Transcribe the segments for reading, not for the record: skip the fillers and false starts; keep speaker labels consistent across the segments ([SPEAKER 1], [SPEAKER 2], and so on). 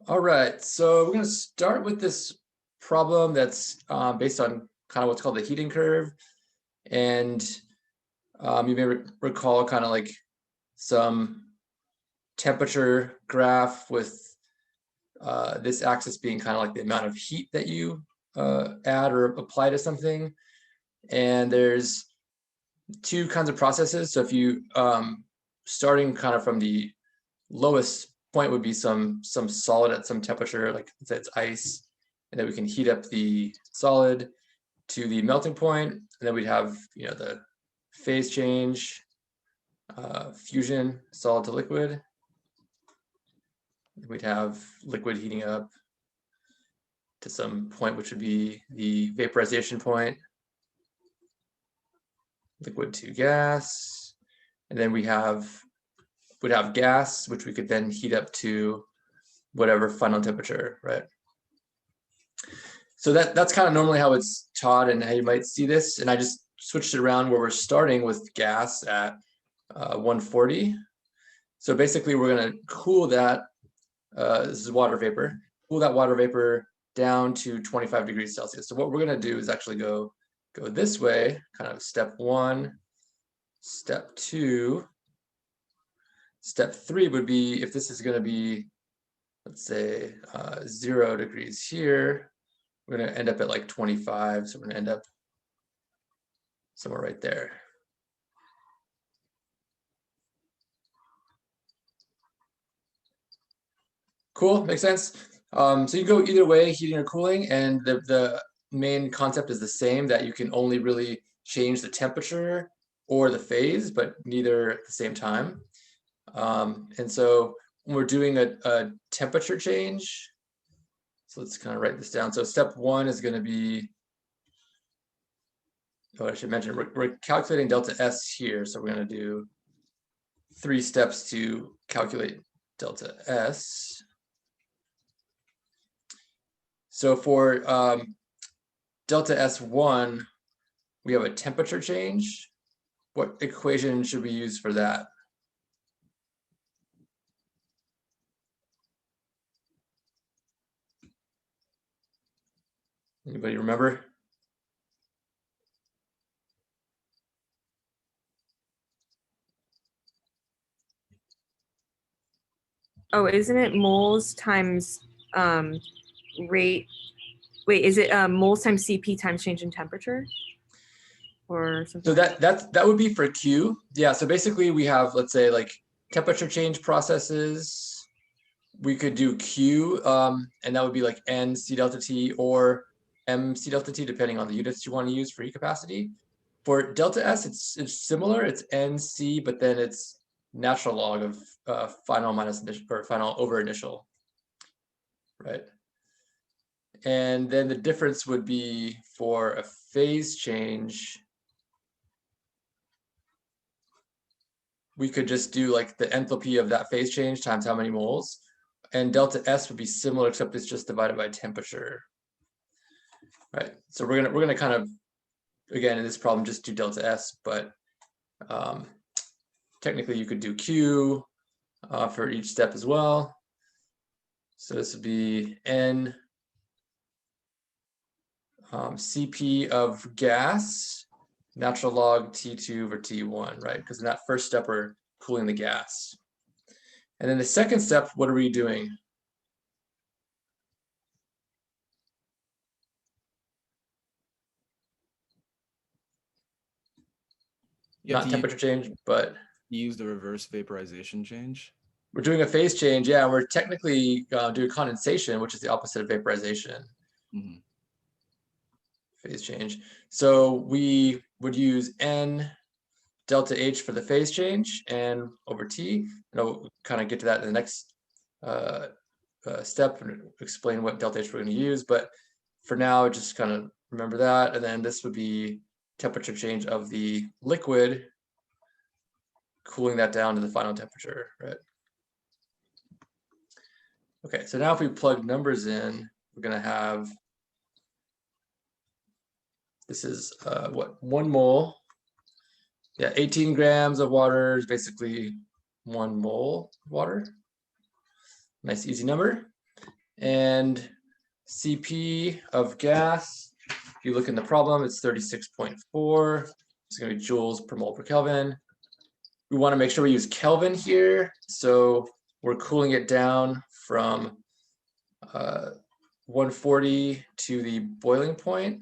[SPEAKER 1] All right, so we're going to start with this problem that's based on kind of what's called the heating curve. And you may recall kind of like some temperature graph with this axis being kind of like the amount of heat that you add or apply to something. And there's two kinds of processes. So if you starting kind of from the lowest point would be some solid at some temperature, like let's say it's ice, and then we can heat up the solid to the melting point, and then we'd have the phase change, fusion, solid to liquid. We'd have liquid heating up to some point which would be the vaporization point, liquid to gas, and then would have gas, which we could then heat up to whatever final temperature, right? So that's kind of normally how it's taught and how you might see this. And I just switched it around where we're starting with gas at 140. So basically we're going to cool that, this is water vapor, cool that water vapor down to 25 degrees Celsius. So what we're going to do is actually go this way, kind of step 1, step 2. Step 3 would be if this is going to be, let's say, 0 degrees here, we're going to end up at like 25. So we're going to end up somewhere right there. Cool, makes sense. So you go either way, heating or cooling, and the main concept is the same, that you can only really change the temperature or the phase, but neither at the same time. And so when we're doing a temperature change, so let's kind of write this down. So step 1 is going to be, I should mention, we're calculating delta S here. So we're going to do 3 steps to calculate delta S. So for delta S1, we have a temperature change. What equation should we use for that? Anybody remember?
[SPEAKER 2] Oh, isn't it moles times rate? Wait, is it moles times CP times change in temperature? Or something?
[SPEAKER 1] So that would be for Q. Yeah, so basically we have, let's say, like temperature change processes. We could do Q, and that would be like N C delta T or M C delta T, depending on the units you want to use for heat capacity. For delta S, it's similar. It's NC, but then it's natural log of final minus initial, or final over initial, right? And then the difference would be for a phase change, we could just do like the enthalpy of that phase change times how many moles. And delta S would be similar, except it's just divided by temperature, right? So we're gonna kind of, again, in this problem, just do delta S, but technically you could do Q for each step as well. So this would be N CP of gas, natural log T2 over T1, right? Because in that first step, we're cooling the gas. And then the second step, what are we doing? Not temperature change, but
[SPEAKER 3] use the reverse vaporization change.
[SPEAKER 1] We're doing a phase change. Yeah, we're technically doing condensation, which is the opposite of vaporization.
[SPEAKER 3] Mm-hmm.
[SPEAKER 1] Phase change. So we would use N delta H for the phase change and over T. And I'll kind of get to that in the next step and explain what delta H we're going to use. But for now, just kind of remember that. And then this would be temperature change of the liquid, cooling that down to the final temperature, right? Okay, so now if we plug numbers in, we're going to have, this is what, 1 mole. Yeah, 18 grams of water is basically 1 mole of water. Nice easy number. And CP of gas, if you look in the problem, it's 36.4. It's going to be joules per mole per Kelvin. We want to make sure we use Kelvin here. So we're cooling it down from 140 to the boiling point.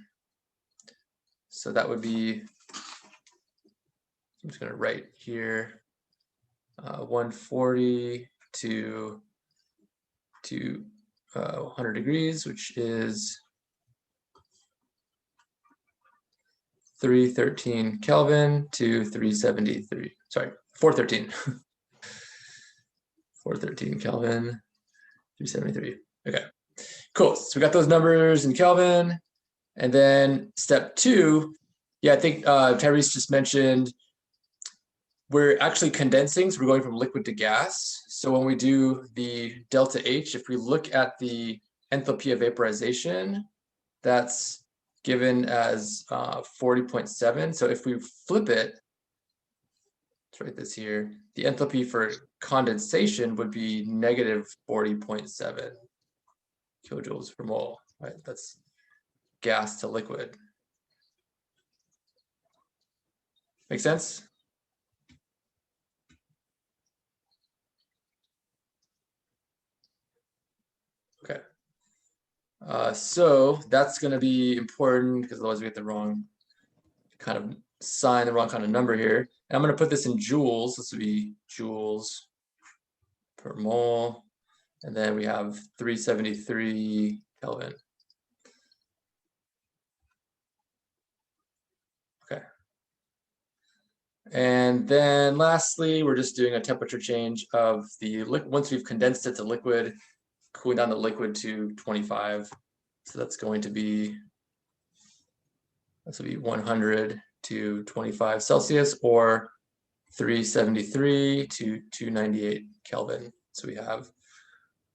[SPEAKER 1] So that would be, I'm just going to write here, 140 to 100 degrees, which is 313 Kelvin to 373. Sorry, 413. 413 Kelvin, 373. Okay, cool. So we got those numbers in Kelvin. And then step 2, yeah, I think Tyrese just mentioned we're actually condensing, so we're going from liquid to gas. So when we do the delta H, if we look at the enthalpy of vaporization, that's given as 40.7. So if we flip it, let's write this here, the enthalpy for condensation would be negative 40.7 kilojoules per mole, right? That's gas to liquid. Make sense? Okay. So that's going to be important because otherwise we get the wrong kind of sign, the wrong kind of number here. And I'm going to put this in joules. This would be joules per mole. And then we have 373 Kelvin. Okay. And then lastly, we're just doing a temperature change of the liquid. Once we've condensed it to liquid, cooling down the liquid to 25. So that's going to be, this will be 100 to 25 Celsius or 373 to 298 Kelvin. So we have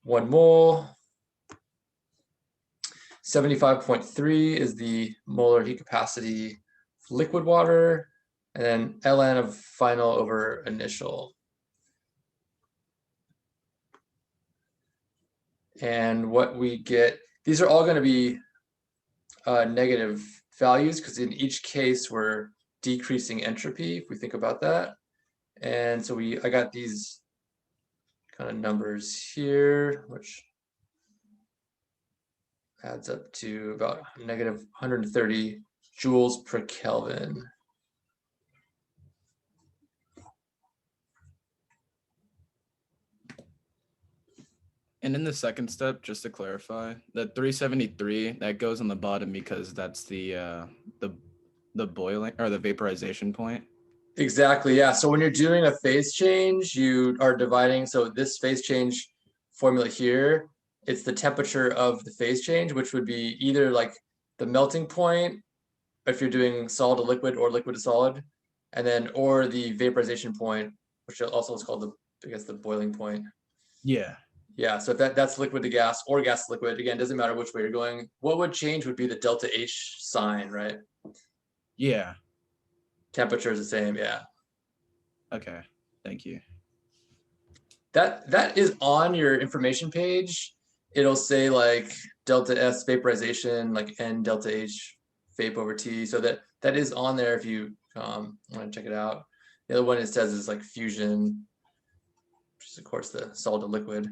[SPEAKER 1] 1 mole. 75.3 is the molar heat capacity of liquid water, and then ln of final over initial. And what we get, these are all going to be negative values because in each case we're decreasing entropy, if we think about that. And so I got these kind of numbers here, which adds up to about negative 130 joules per Kelvin.
[SPEAKER 3] And in the second step, just to clarify, the 373 that goes on the bottom because that's the boiling or the vaporization point.
[SPEAKER 1] Exactly, yeah. So when you're doing a phase change, you are dividing. So this phase change formula here, it's the temperature of the phase change, which would be either like the melting point, if you're doing solid to liquid or liquid to solid, and then or the vaporization point, which also is called I guess the boiling point.
[SPEAKER 3] Yeah.
[SPEAKER 1] Yeah, so if that's liquid to gas or gas to liquid, again, doesn't matter which way you're going. What would change would be the delta H sign, right?
[SPEAKER 3] Yeah.
[SPEAKER 1] Temperature is the same, yeah.
[SPEAKER 3] Okay, thank you.
[SPEAKER 1] That is on your information page. It'll say like delta S vaporization, like N delta H vape over T. So that is on there if you want to check it out. The other one it says is like fusion, which is of course the solid to liquid.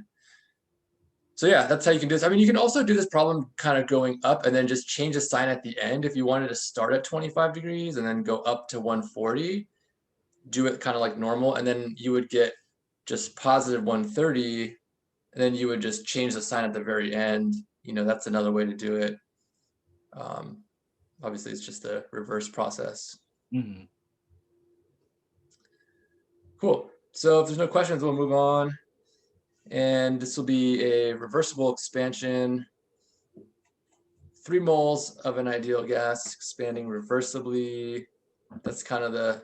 [SPEAKER 1] So yeah, that's how you can do this. I mean, you can also do this problem kind of going up and then just change the sign at the end. If you wanted to start at 25 degrees and then go up to 140, do it kind of like normal, and then you would get just positive 130, and then you would just change the sign at the very end. You know, that's another way to do it. Obviously, it's just a reverse process.
[SPEAKER 3] Mm-hmm.
[SPEAKER 1] Cool. So if there's no questions, we'll move on. And this will be a reversible expansion. 3 moles of an ideal gas expanding reversibly. That's kind of the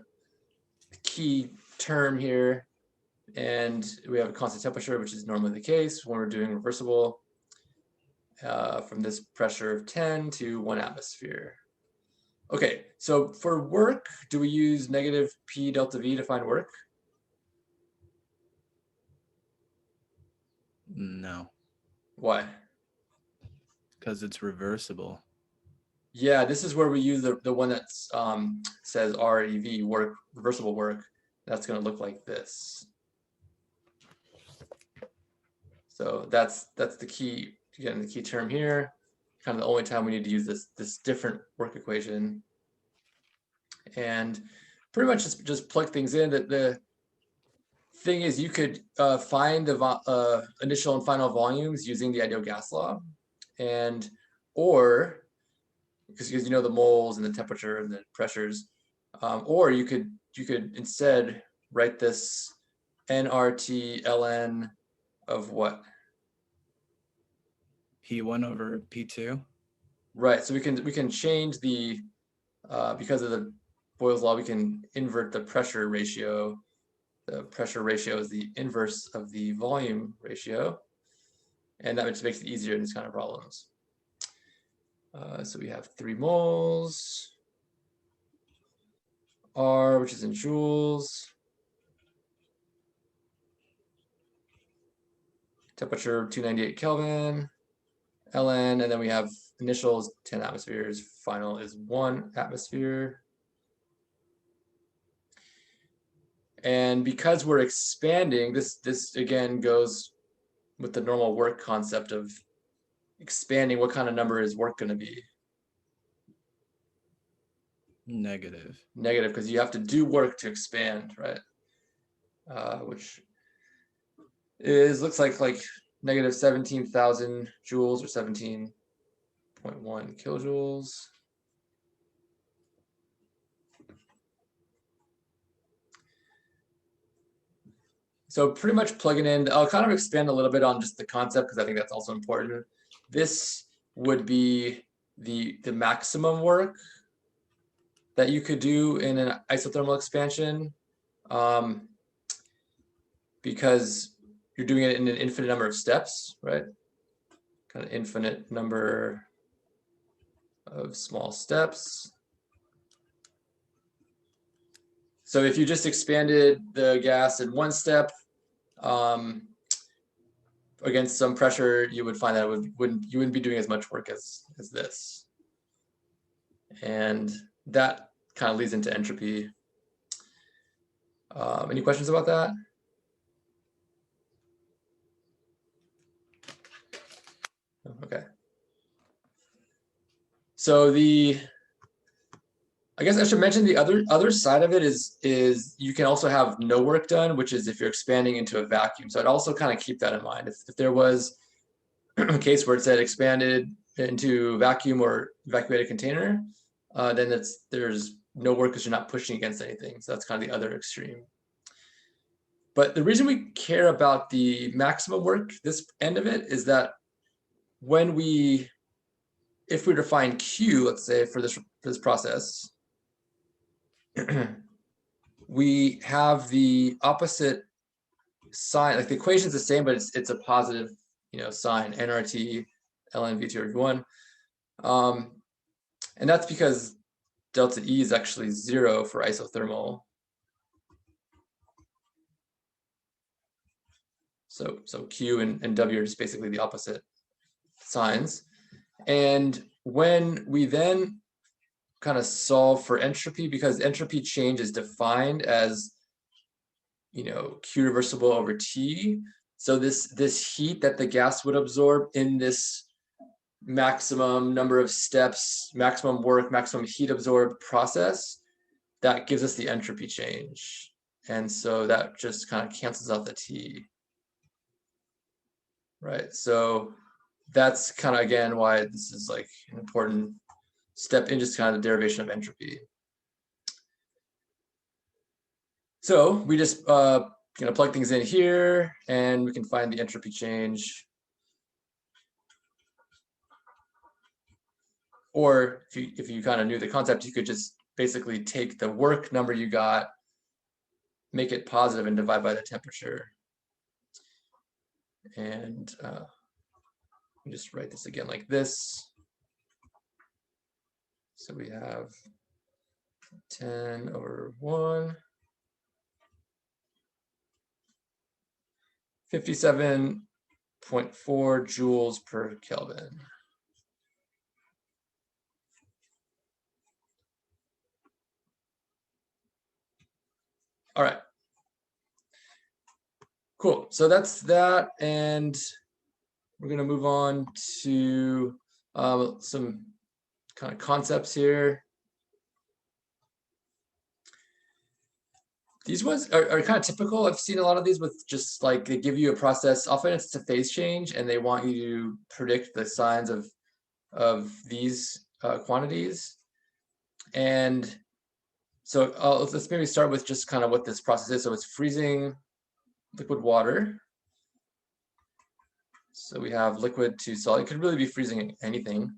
[SPEAKER 1] key term here. And we have a constant temperature, which is normally the case when we're doing reversible, from this pressure of 10 to 1 atmosphere. Okay, so for work, do we use negative P delta V to find work?
[SPEAKER 3] No.
[SPEAKER 1] Why?
[SPEAKER 3] Because it's reversible.
[SPEAKER 1] Yeah, this is where we use the one that says REV, work, reversible work. That's going to look like this. So that's the key, again, the key term here. Kind of the only time we need to use this different work equation. And pretty much just plug things in. That the thing is, you could find the initial and final volumes using the ideal gas law, and or because you know the moles and the temperature and the pressures, or you could instead write this nRT ln of what?
[SPEAKER 3] P1 over P2.
[SPEAKER 1] Right. So we can change the because of the Boyle's law, we can invert the pressure ratio. The pressure ratio is the inverse of the volume ratio, and that just makes it easier in these kind of problems. So we have 3 moles, R, which is in joules, temperature 298 Kelvin, ln, and then we have initials 10 atmospheres, final is 1 atmosphere. And because we're expanding, this again goes with the normal work concept of expanding. What kind of number is work going to be?
[SPEAKER 3] Negative.
[SPEAKER 1] Negative, because you have to do work to expand, right? Which looks like negative 17,000 joules or 17.1 kilojoules. So pretty much plugging in, I'll kind of expand a little bit on just the concept because I think that's also important. This would be the maximum work that you could do in an isothermal expansion, because you're doing it in an infinite number of steps, right? Kind of infinite number of small steps. So if you just expanded the gas in 1 step against some pressure, you would find that you wouldn't be doing as much work as this. And that kind of leads into entropy. Any questions about that? Okay. So I guess I should mention the other side of it is you can also have no work done, which is if you're expanding into a vacuum. So I'd also kind of keep that in mind. If there was a case where it said expanded into vacuum or evacuated container, then there's no work because you're not pushing against anything. So that's kind of the other extreme. But the reason we care about the maximum work, this end of it, is that if we define Q, let's say for this process, we have the opposite sign. Like the equation is the same, but it's a positive, sign, nRT ln V2 over V1, and that's because delta E is actually 0 for isothermal. So Q and W are just basically the opposite signs. And when we then kind of solve for entropy, because entropy change is defined as Q reversible over T. So this heat that the gas would absorb in this maximum number of steps, maximum work, maximum heat absorbed process, that gives us the entropy change. And so that just kind of cancels out the T. Right. So that's kind of, again, why this is like an important step in just kind of the derivation of entropy. So we just plug things in here and we can find the entropy change. Or if you kind of knew the concept, you could just basically take the work number you got, make it positive, and divide by the temperature. And just write this again like this. So we have 10 over 1. 57.4 joules per Kelvin. All right. Cool. So that's that. And we're going to move on to some kind of concepts here. These ones are kind of typical. I've seen a lot of these with just like they give you a process. Often it's a phase change, and they want you to predict the signs of these quantities. And so let's maybe start with just kind of what this process is. So it's freezing liquid water. So we have liquid to solid. It could really be freezing anything.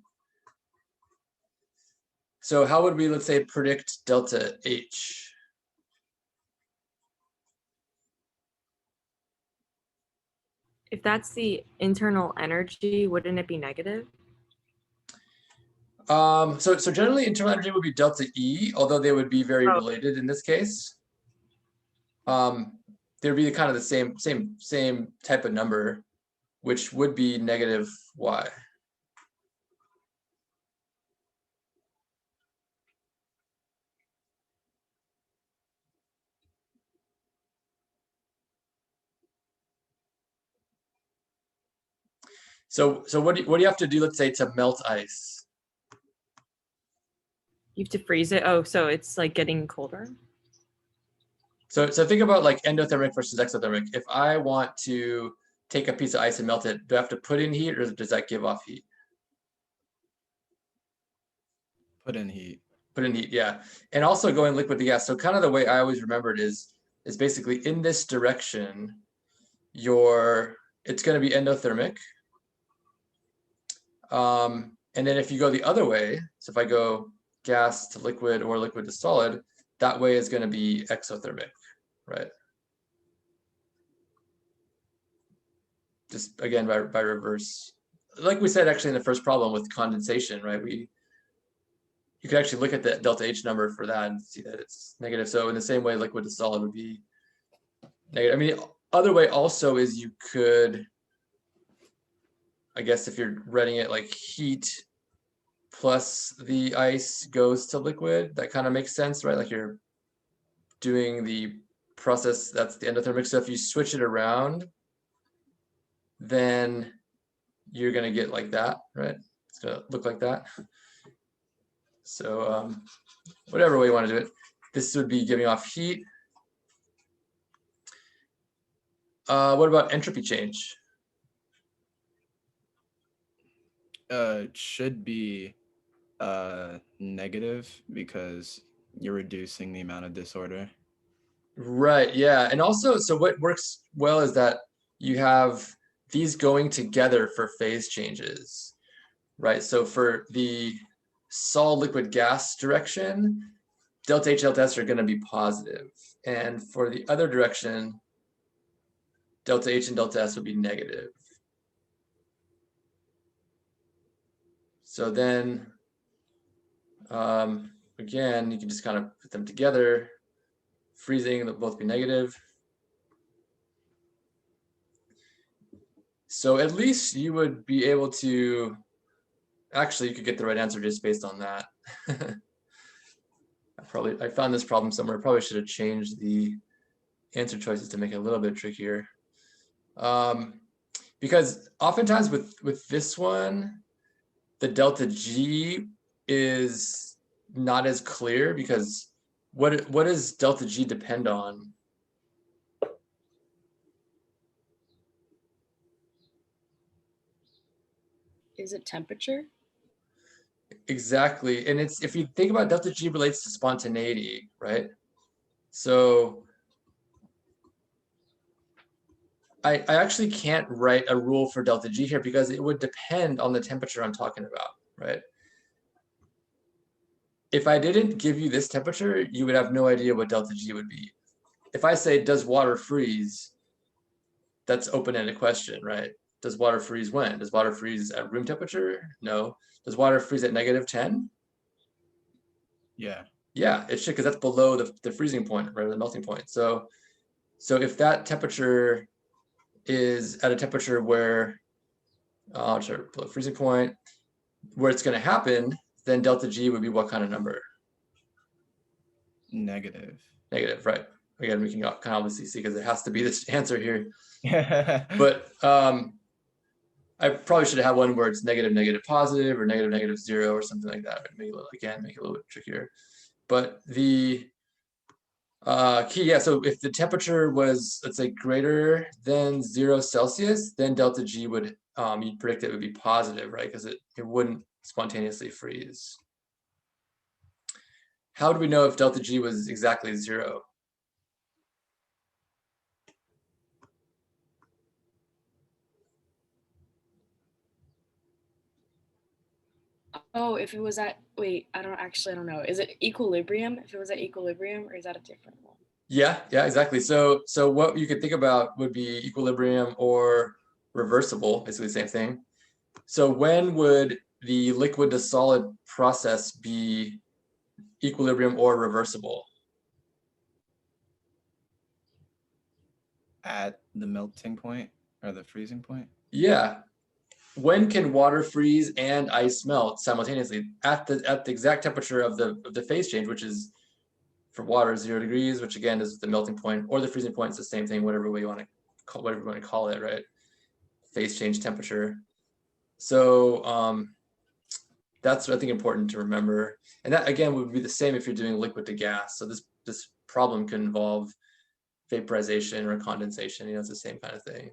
[SPEAKER 1] So how would we, let's say, predict delta H?
[SPEAKER 2] If that's the internal energy, wouldn't it be negative?
[SPEAKER 1] So generally internal energy would be delta E, although they would be very
[SPEAKER 2] Oh.
[SPEAKER 1] related in this case. There'd be kind of the same type of number, which would be negative Y. So what do you have to do, let's say, to melt ice?
[SPEAKER 2] You have to freeze it. Oh, so it's like getting colder.
[SPEAKER 1] So think about like endothermic versus exothermic. If I want to take a piece of ice and melt it, do I have to put in heat, or does that give off heat?
[SPEAKER 3] Put in heat.
[SPEAKER 1] Put in heat, yeah. And also going liquid to gas. So kind of the way I always remembered is basically in this direction, it's going to be endothermic. And then if you go the other way, so if I go gas to liquid or liquid to solid, that way is going to be exothermic, right? Just again by reverse. Like we said actually in the first problem with condensation, right? You could actually look at the delta H number for that and see that it's negative. So in the same way, liquid to solid would be negative. I mean, other way also is you could, I guess if you're writing it like heat plus the ice goes to liquid, that kind of makes sense, right? Like you're doing the process, that's the endothermic. So if you switch it around, then you're going to get like that, right? It's going to look like that. So whatever way you want to do it, this would be giving off heat. What about entropy change?
[SPEAKER 3] It should be negative because you're reducing the amount of disorder.
[SPEAKER 1] Right, yeah. And also, so what works well is that you have these going together for phase changes, right? So for the solid liquid gas direction, delta H, delta S are going to be positive. And for the other direction, delta H and delta S would be negative. So then, again, you can just kind of put them together. Freezing, they'll both be negative. So at least you would be able to, actually you could get the right answer just based on that. I found this problem somewhere. I probably should have changed the answer choices to make it a little bit trickier. Because oftentimes with this one, the delta G is not as clear because what does delta G depend on?
[SPEAKER 4] Is it temperature?
[SPEAKER 1] Exactly. And it's, if you think about delta G relates to spontaneity, right? So I actually can't write a rule for delta G here because it would depend on the temperature I'm talking about, right? If I didn't give you this temperature, you would have no idea what delta G would be. If I say, does water freeze? That's open-ended question, right? Does water freeze when? Does water freeze at room temperature? No. Does water freeze at -10?
[SPEAKER 3] Yeah.
[SPEAKER 1] Yeah, it should, because that's below the freezing point, right? The melting point. So if that temperature is at a temperature where, below freezing point, where it's going to happen, then delta G would be what kind of number?
[SPEAKER 3] Negative.
[SPEAKER 1] Negative, right? again, we can kind of obviously see because it has to be this answer here.
[SPEAKER 3] But
[SPEAKER 1] But I probably should have had one where it's negative, negative, positive, or negative, negative, 0, or something like that. But make it a little bit trickier. But the key, yeah. So if the temperature was, let's say, greater than 0 Celsius, then delta G would you'd predict it would be positive, right? Because it wouldn't spontaneously freeze. How do we know if delta G was exactly 0?
[SPEAKER 4] Oh, if it was at, wait, I don't know. Is it equilibrium? If it was at equilibrium, or is that a different one?
[SPEAKER 1] Yeah, exactly. So what you could think about would be equilibrium or reversible, basically the same thing. So when would the liquid to solid process be equilibrium or reversible?
[SPEAKER 3] at the melting point or the freezing point?
[SPEAKER 1] Yeah. When can water freeze and ice melt simultaneously at the exact temperature of the phase change, which is for water 0 degrees, which again is the melting point, or the freezing point is the same thing, whatever way you want to call it, right? Phase change temperature. So that's what I think important to remember. And that again would be the same if you're doing liquid to gas. So this problem could involve vaporization or condensation. It's the same kind of thing.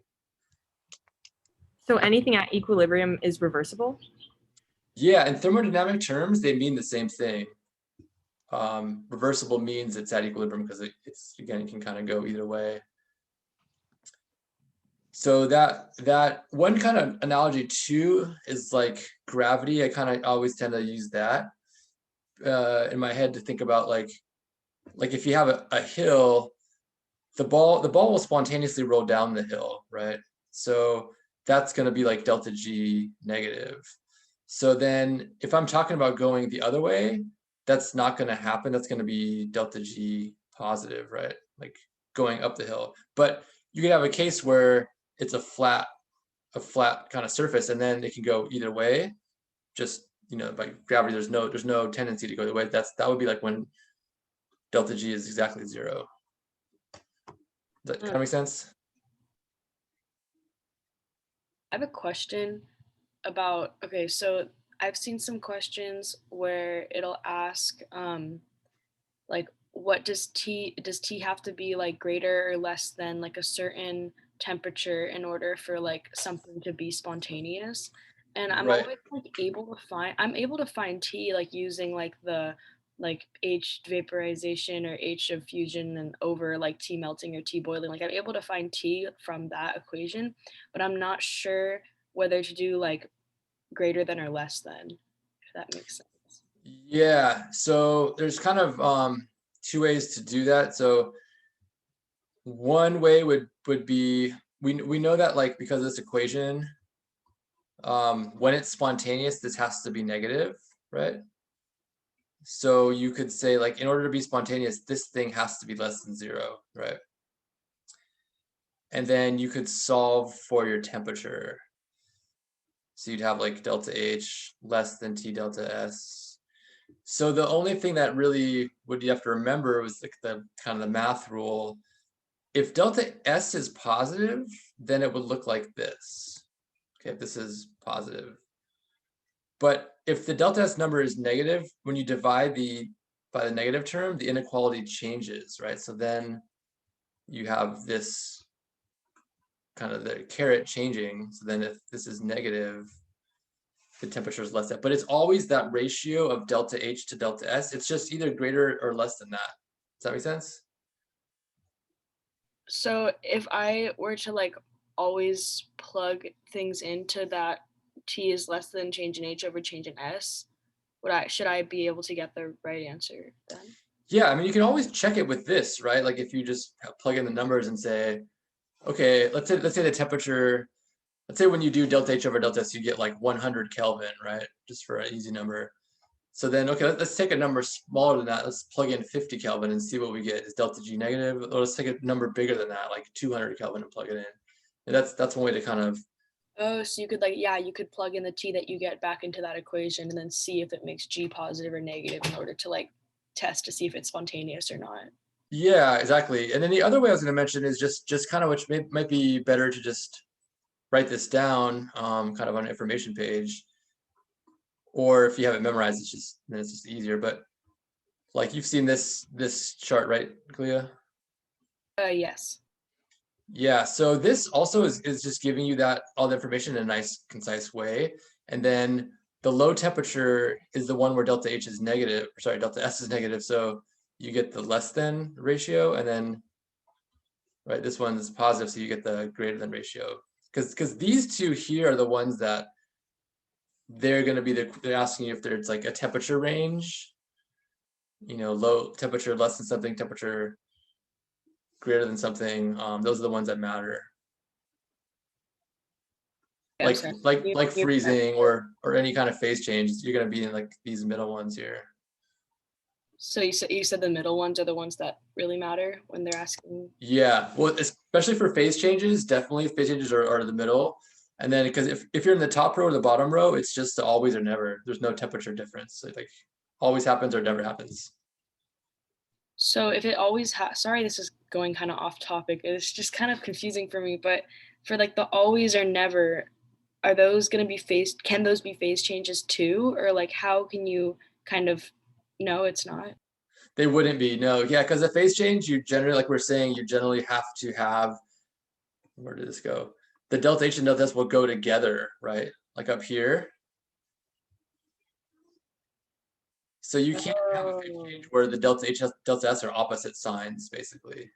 [SPEAKER 2] So anything at equilibrium is reversible?
[SPEAKER 1] Yeah, in thermodynamic terms, they mean the same thing. Reversible means it's at equilibrium because it's again, it can kind of go either way. So that one kind of analogy too is like gravity. I kind of always tend to use that in my head to think about like if you have a hill, the ball will spontaneously roll down the hill, right? So that's going to be like delta G negative. So then if I'm talking about going the other way, that's not going to happen. That's going to be delta G positive, right? Like going up the hill. But you could have a case where it's a flat kind of surface, and then it can go either way. Just by gravity, there's no tendency to go the way. That would be like when delta G is exactly 0. Does that kind of make sense?
[SPEAKER 4] I have a question about, okay, so I've seen some questions where it'll ask, like, what does T have to be like greater or less than like a certain temperature in order for like something to be spontaneous? And I'm
[SPEAKER 1] Right.
[SPEAKER 4] always like I'm able to find T like using like the like H vaporization or H of fusion and over like T melting or T boiling. Like I'm able to find T from that equation, but I'm not sure whether to do like greater than or less than, if that makes sense.
[SPEAKER 1] Yeah. So there's kind of 2 ways to do that. So one way would be we know that like because of this equation, when it's spontaneous, this has to be negative, right? So you could say like in order to be spontaneous, this thing has to be less than 0, right? And then you could solve for your temperature. So you'd have like delta H less than T delta S. So the only thing that really would you have to remember was like the kind of the math rule. If delta S is positive, then it would look like this. Okay, this is positive. But if the delta S number is negative, when you divide by the negative term, the inequality changes, right? So then you have this kind of the caret changing. So then if this is negative, the temperature is less than, but it's always that ratio of delta H to delta S. It's just either greater or less than that. Does that make sense?
[SPEAKER 4] So if I were to like always plug things into that T is less than change in H over change in S, should I be able to get the right answer then?
[SPEAKER 1] Yeah, I mean, you can always check it with this, right? Like if you just plug in the numbers and say, okay, let's say the temperature, let's say when you do delta H over delta S, you get like 100 Kelvin, right? Just for an easy number. So then, okay, let's take a number smaller than that. Let's plug in 50 Kelvin and see what we get. Is delta G negative? Or let's take a number bigger than that, like 200 Kelvin, and plug it in. And that's one way to kind of.
[SPEAKER 4] Oh, so you could you could plug in the T that you get back into that equation and then see if it makes G positive or negative in order to like test to see if it's spontaneous or not.
[SPEAKER 1] Yeah, exactly. And then the other way I was going to mention is just kind of, which might be better to just write this down, kind of on an information page, or if you have it memorized, then it's just easier. But like you've seen this chart, right, Clea?
[SPEAKER 4] Yes.
[SPEAKER 1] Yeah, so this also is just giving you that all the information in a nice, concise way. And then the low temperature is the one where delta H is negative, or sorry, delta S is negative. So you get the less than ratio, and then right, this one is positive, so you get the greater than ratio. Because these two here are the ones that they're going to be they're asking you if there's like a temperature range, low temperature less than something, temperature greater than something. Those are the ones that matter.
[SPEAKER 4] I'm
[SPEAKER 1] Like
[SPEAKER 4] sorry.
[SPEAKER 1] like freezing or any kind of phase change. You're going to be in like these middle ones here.
[SPEAKER 4] So you said the middle ones are the ones that really matter when they're asking.
[SPEAKER 1] Yeah, well, especially for phase changes, definitely phase changes are the middle. And then because if you're in the top row or the bottom row, it's just the always or never. There's no temperature difference. So like always happens or never happens.
[SPEAKER 4] So if it always sorry, this is going kind of off topic. It's just kind of confusing for me, but for like the always or never, are those going to be can those be phase changes too? Or like how can you kind of, no, it's not?
[SPEAKER 1] They wouldn't be, no. Yeah, because the phase change, you generally, like we're saying, you generally have to have, where did this go? The delta H and delta S will go together, right? Like up here. So you can't have a phase change where the delta H and delta S are opposite signs, basically.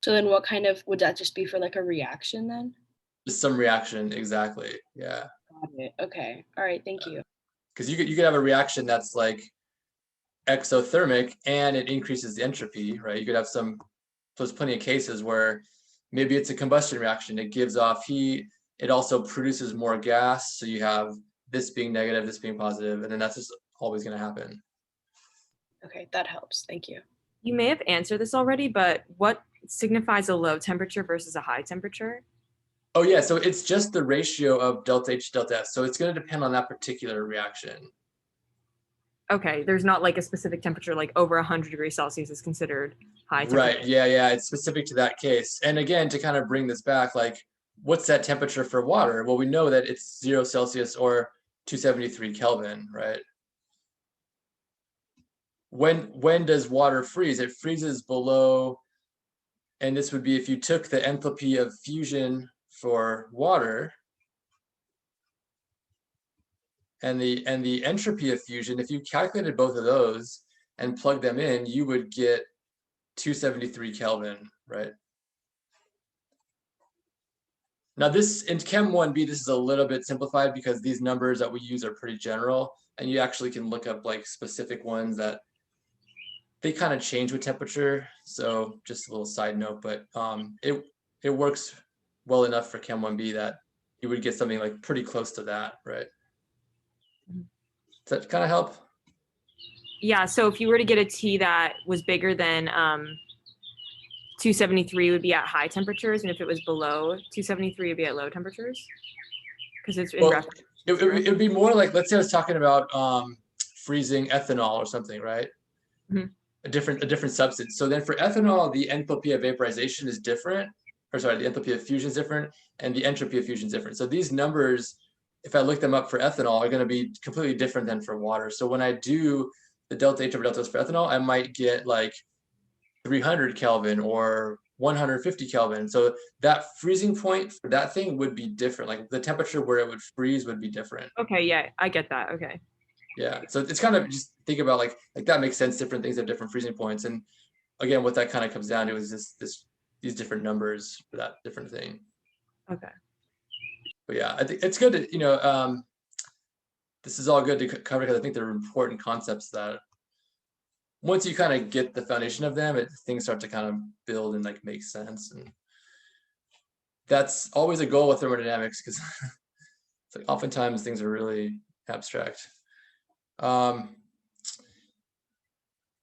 [SPEAKER 4] So then what kind of, would that just be for like a reaction then?
[SPEAKER 1] Just some reaction, exactly. Yeah.
[SPEAKER 4] Got it. Okay. All right. Thank you.
[SPEAKER 1] Because you could have a reaction that's like exothermic and it increases the entropy, right? You could have there's plenty of cases where maybe it's a combustion reaction. It gives off heat. It also produces more gas. So you have this being negative, this being positive, and then that's just always going to happen.
[SPEAKER 4] Okay, that helps. Thank you.
[SPEAKER 2] You may have answered this already, but what signifies a low temperature versus a high temperature?
[SPEAKER 1] Oh yeah, so it's just the ratio of delta H to delta S. So it's going to depend on that particular reaction.
[SPEAKER 2] Okay, there's not like a specific temperature, like over 100 degrees Celsius is considered high temperature.
[SPEAKER 1] Right, yeah, it's specific to that case. And again, to kind of bring this back, like what's that temperature for water? Well, we know that it's 0 Celsius or 273 Kelvin, right? When does water freeze? It freezes below, and this would be if you took the enthalpy of fusion for water and the entropy of fusion, if you calculated both of those and plugged them in, you would get 273 Kelvin, right? Now this, in Chem 1B, this is a little bit simplified because these numbers that we use are pretty general, and you actually can look up like specific ones that they kind of change with temperature. So just a little side note, but it works well enough for Chem 1B that you would get something like pretty close to that, right? Does that kind of help?
[SPEAKER 2] Yeah, so if you were to get a T that was bigger than 273 would be at high temperatures, and if it was below 273 would be at low temperatures? Because it's in reference.
[SPEAKER 1] It would be more like, let's say I was talking about freezing ethanol or something, right?
[SPEAKER 2] Mm-hmm.
[SPEAKER 1] A different substance. So then for ethanol, the enthalpy of vaporization is different, or sorry, the enthalpy of fusion is different, and the entropy of fusion is different. So these numbers, if I look them up for ethanol, are going to be completely different than for water. So when I do the delta H over delta S for ethanol, I might get like 300 Kelvin or 150 Kelvin. So that freezing point for that thing would be different. Like the temperature where it would freeze would be different.
[SPEAKER 2] Okay, yeah, I get that. Okay.
[SPEAKER 1] Yeah, so it's kind of just think about like that makes sense. Different things have different freezing points, and again, what that kind of comes down to is these different numbers for that different thing.
[SPEAKER 2] Okay.
[SPEAKER 1] But yeah, I think it's good to this is all good to cover because I think they're important concepts that once you kind of get the foundation of them, things start to kind of build and like make sense, and that's always a goal with thermodynamics because it's like oftentimes things are really abstract.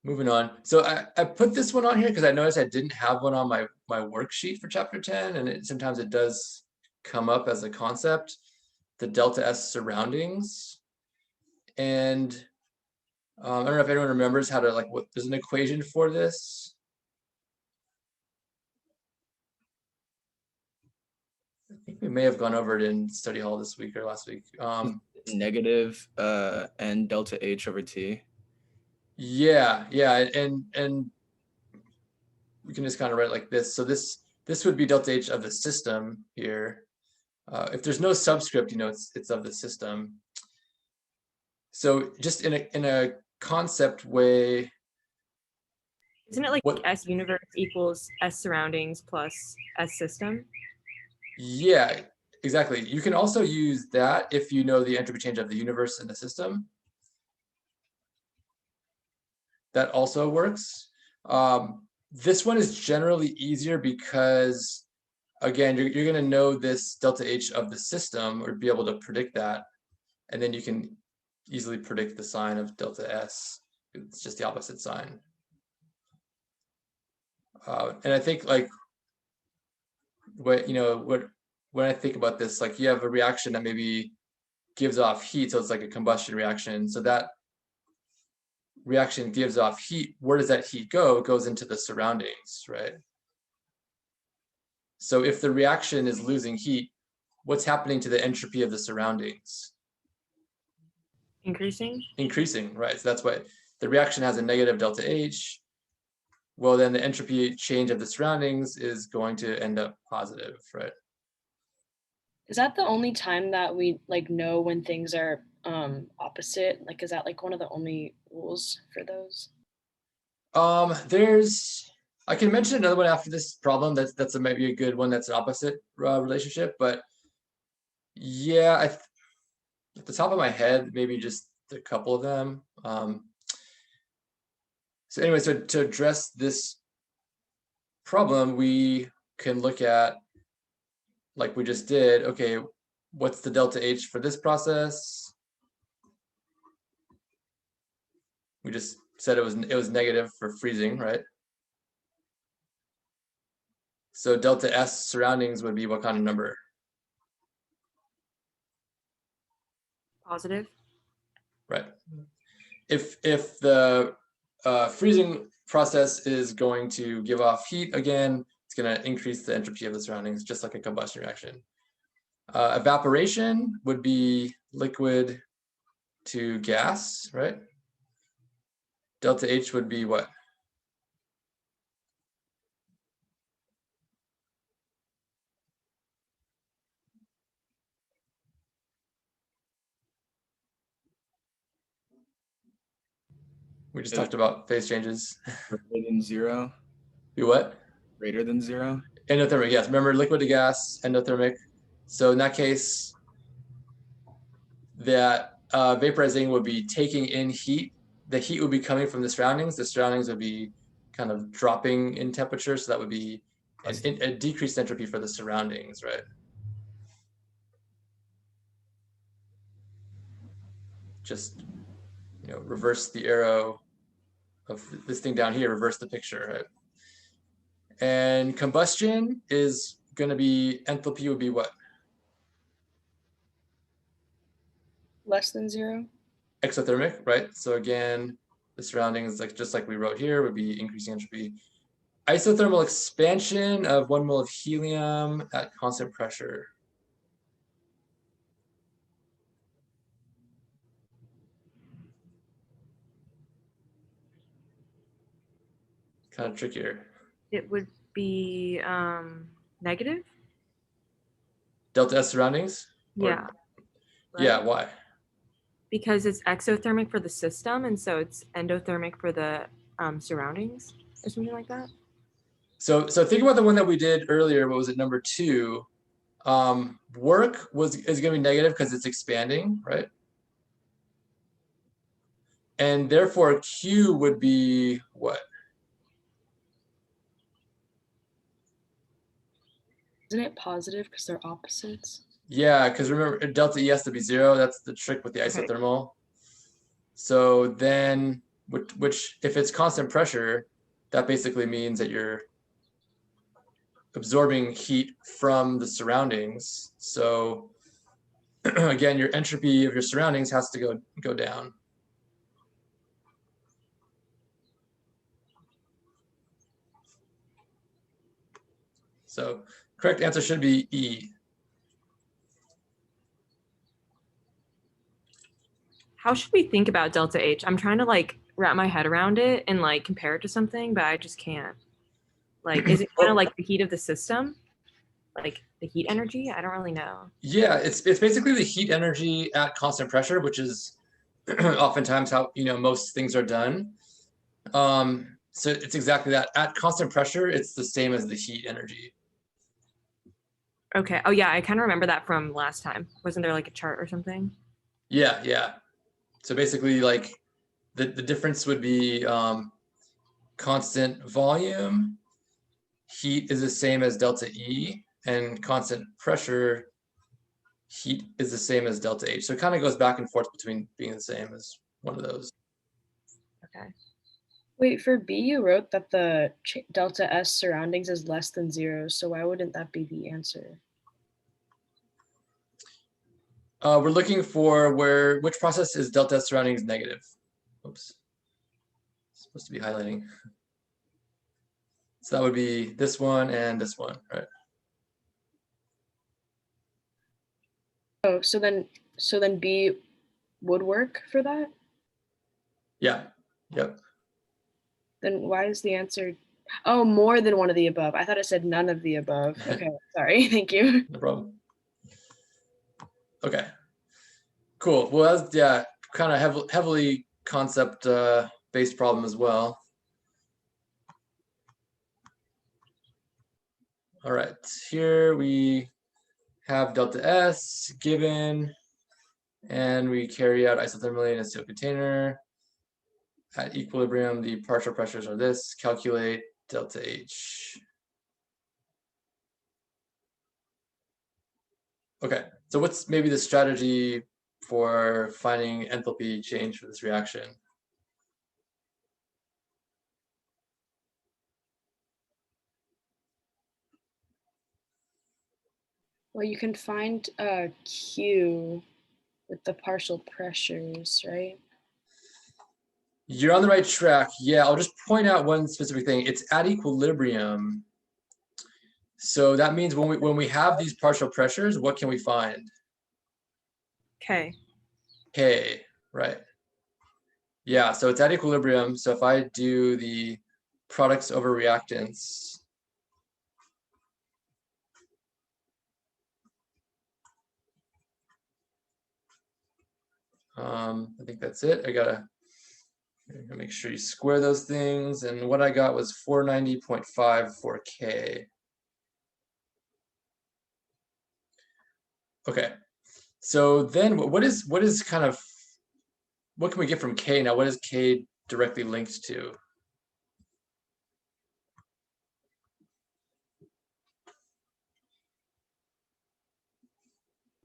[SPEAKER 1] Moving on. So I put this one on here because I noticed I didn't have one on my worksheet for chapter 10, and sometimes it does come up as a concept, the delta S surroundings. And I don't know if anyone remembers how to there's an equation for this. may have gone over it in study hall this week or last week.
[SPEAKER 3] Negative n delta H over T.
[SPEAKER 1] Yeah, and we can just kind of write it like this. So this would be delta H of the system here. If there's no subscript, it's of the system. So just in a concept way.
[SPEAKER 2] Isn't it like S universe equals S surroundings plus S system?
[SPEAKER 1] Yeah, exactly. You can also use that if you know the entropy change of the universe and the system. That also works. This one is generally easier because, again, you're going to know this delta H of the system or be able to predict that. And then you can easily predict the sign of delta S. It's just the opposite sign. And I think like when I think about this, like you have a reaction that maybe gives off heat, so it's like a combustion reaction. So that reaction gives off heat. Where does that heat go? It goes into the surroundings, right? So if the reaction is losing heat, what's happening to the entropy of the surroundings?
[SPEAKER 2] Increasing?
[SPEAKER 1] Increasing, right? So that's why the reaction has a negative delta H. Well, then the entropy change of the surroundings is going to end up positive, right?
[SPEAKER 4] Is that the only time that we like know when things are opposite? Like, is that like one of the only rules for those?
[SPEAKER 1] I can mention another one after this problem. That's maybe a good one. That's an opposite relationship, but yeah, at the top of my head, maybe just a couple of them. So anyway, so to address this problem, we can look at, like we just did, okay, what's the delta H for this process? We just said it was negative for freezing, right? So delta S surroundings would be what kind of number?
[SPEAKER 2] Positive.
[SPEAKER 1] Right. If the freezing process is going to give off heat again, it's going to increase the entropy of the surroundings, just like a combustion reaction. Evaporation would be liquid to gas, right? Delta H would be what? We just talked about phase changes.
[SPEAKER 3] Greater than zero.
[SPEAKER 1] Be what?
[SPEAKER 3] Greater than zero.
[SPEAKER 1] Endothermic, yes. Remember, liquid to gas, endothermic. So in that case, that vaporizing would be taking in heat. The heat would be coming from the surroundings. The surroundings would be kind of dropping in temperature. So that would be a decreased entropy for the surroundings, right? Just, reverse the arrow of this thing down here, reverse the picture, right? And combustion is going to be, enthalpy would be what?
[SPEAKER 4] Less than zero?
[SPEAKER 1] Exothermic, right? So again, the surroundings, like just like we wrote here, would be increasing entropy. Isothermal expansion of 1 mole of helium at constant pressure. Kind of trickier.
[SPEAKER 2] It would be negative.
[SPEAKER 1] Delta S surroundings?
[SPEAKER 2] Yeah.
[SPEAKER 1] Right? Yeah, why?
[SPEAKER 2] Because it's exothermic for the system, and so it's endothermic for the surroundings, or something like that.
[SPEAKER 1] So think about the one that we did earlier. What was it, number 2? Work is going to be negative because it's expanding, right? And therefore Q would be what?
[SPEAKER 4] Isn't it positive because they're opposites?
[SPEAKER 1] Yeah, because remember, delta E has to be 0. That's the trick with the isothermal. Okay. So then, which if it's constant pressure, that basically means that you're absorbing heat from the surroundings. So again, your entropy of your surroundings has to go down. So correct answer should be E.
[SPEAKER 2] how should we think about delta H? I'm trying to like wrap my head around it and like compare it to something, but I just can't. Like, is it kind of like the heat of the system? Like the heat energy? I don't really know.
[SPEAKER 1] Yeah, it's basically the heat energy at constant pressure, which is oftentimes how most things are done. So it's exactly that. At constant pressure, it's the same as the heat energy.
[SPEAKER 2] Okay. Oh yeah, I kind of remember that from last time. Wasn't there like a chart or something?
[SPEAKER 1] Yeah, yeah. So basically, like the difference would be constant volume, heat is the same as delta E, and constant pressure, heat is the same as delta H. So it kind of goes back and forth between being the same as one of those.
[SPEAKER 2] Okay.
[SPEAKER 4] Wait, for B, you wrote that the delta S surroundings is less than 0. So why wouldn't that be the answer?
[SPEAKER 1] We're looking for which process is delta S surroundings negative. Oops. It's supposed to be highlighting. So that would be this one and this one, right?
[SPEAKER 4] Oh, so then B would work for that?
[SPEAKER 1] Yeah. Yep.
[SPEAKER 4] Then why is the answer, oh, more than one of the above? I thought it said none of the above. Okay, sorry. Thank you.
[SPEAKER 1] No problem. Okay. Cool. Well, that's kind of heavily concept based problem as well. All right, here we have delta S given, and we carry out isothermally in a sealed container. At equilibrium, the partial pressures are this. Calculate delta H. Okay, so what's maybe the strategy for finding enthalpy change for this reaction?
[SPEAKER 4] Well, you can find Q with the partial pressures, right?
[SPEAKER 1] You're on the right track. Yeah, I'll just point out one specific thing. It's at equilibrium. So that means when we have these partial pressures, what can we find?
[SPEAKER 2] Okay.
[SPEAKER 1] K, right. Yeah, so it's at equilibrium. So if I do the products over reactants, I think that's it. I gotta make sure you square those things. And what I got was 490.5 for K. Okay, so then what is kind of, what can we get from K now? What is K directly linked to?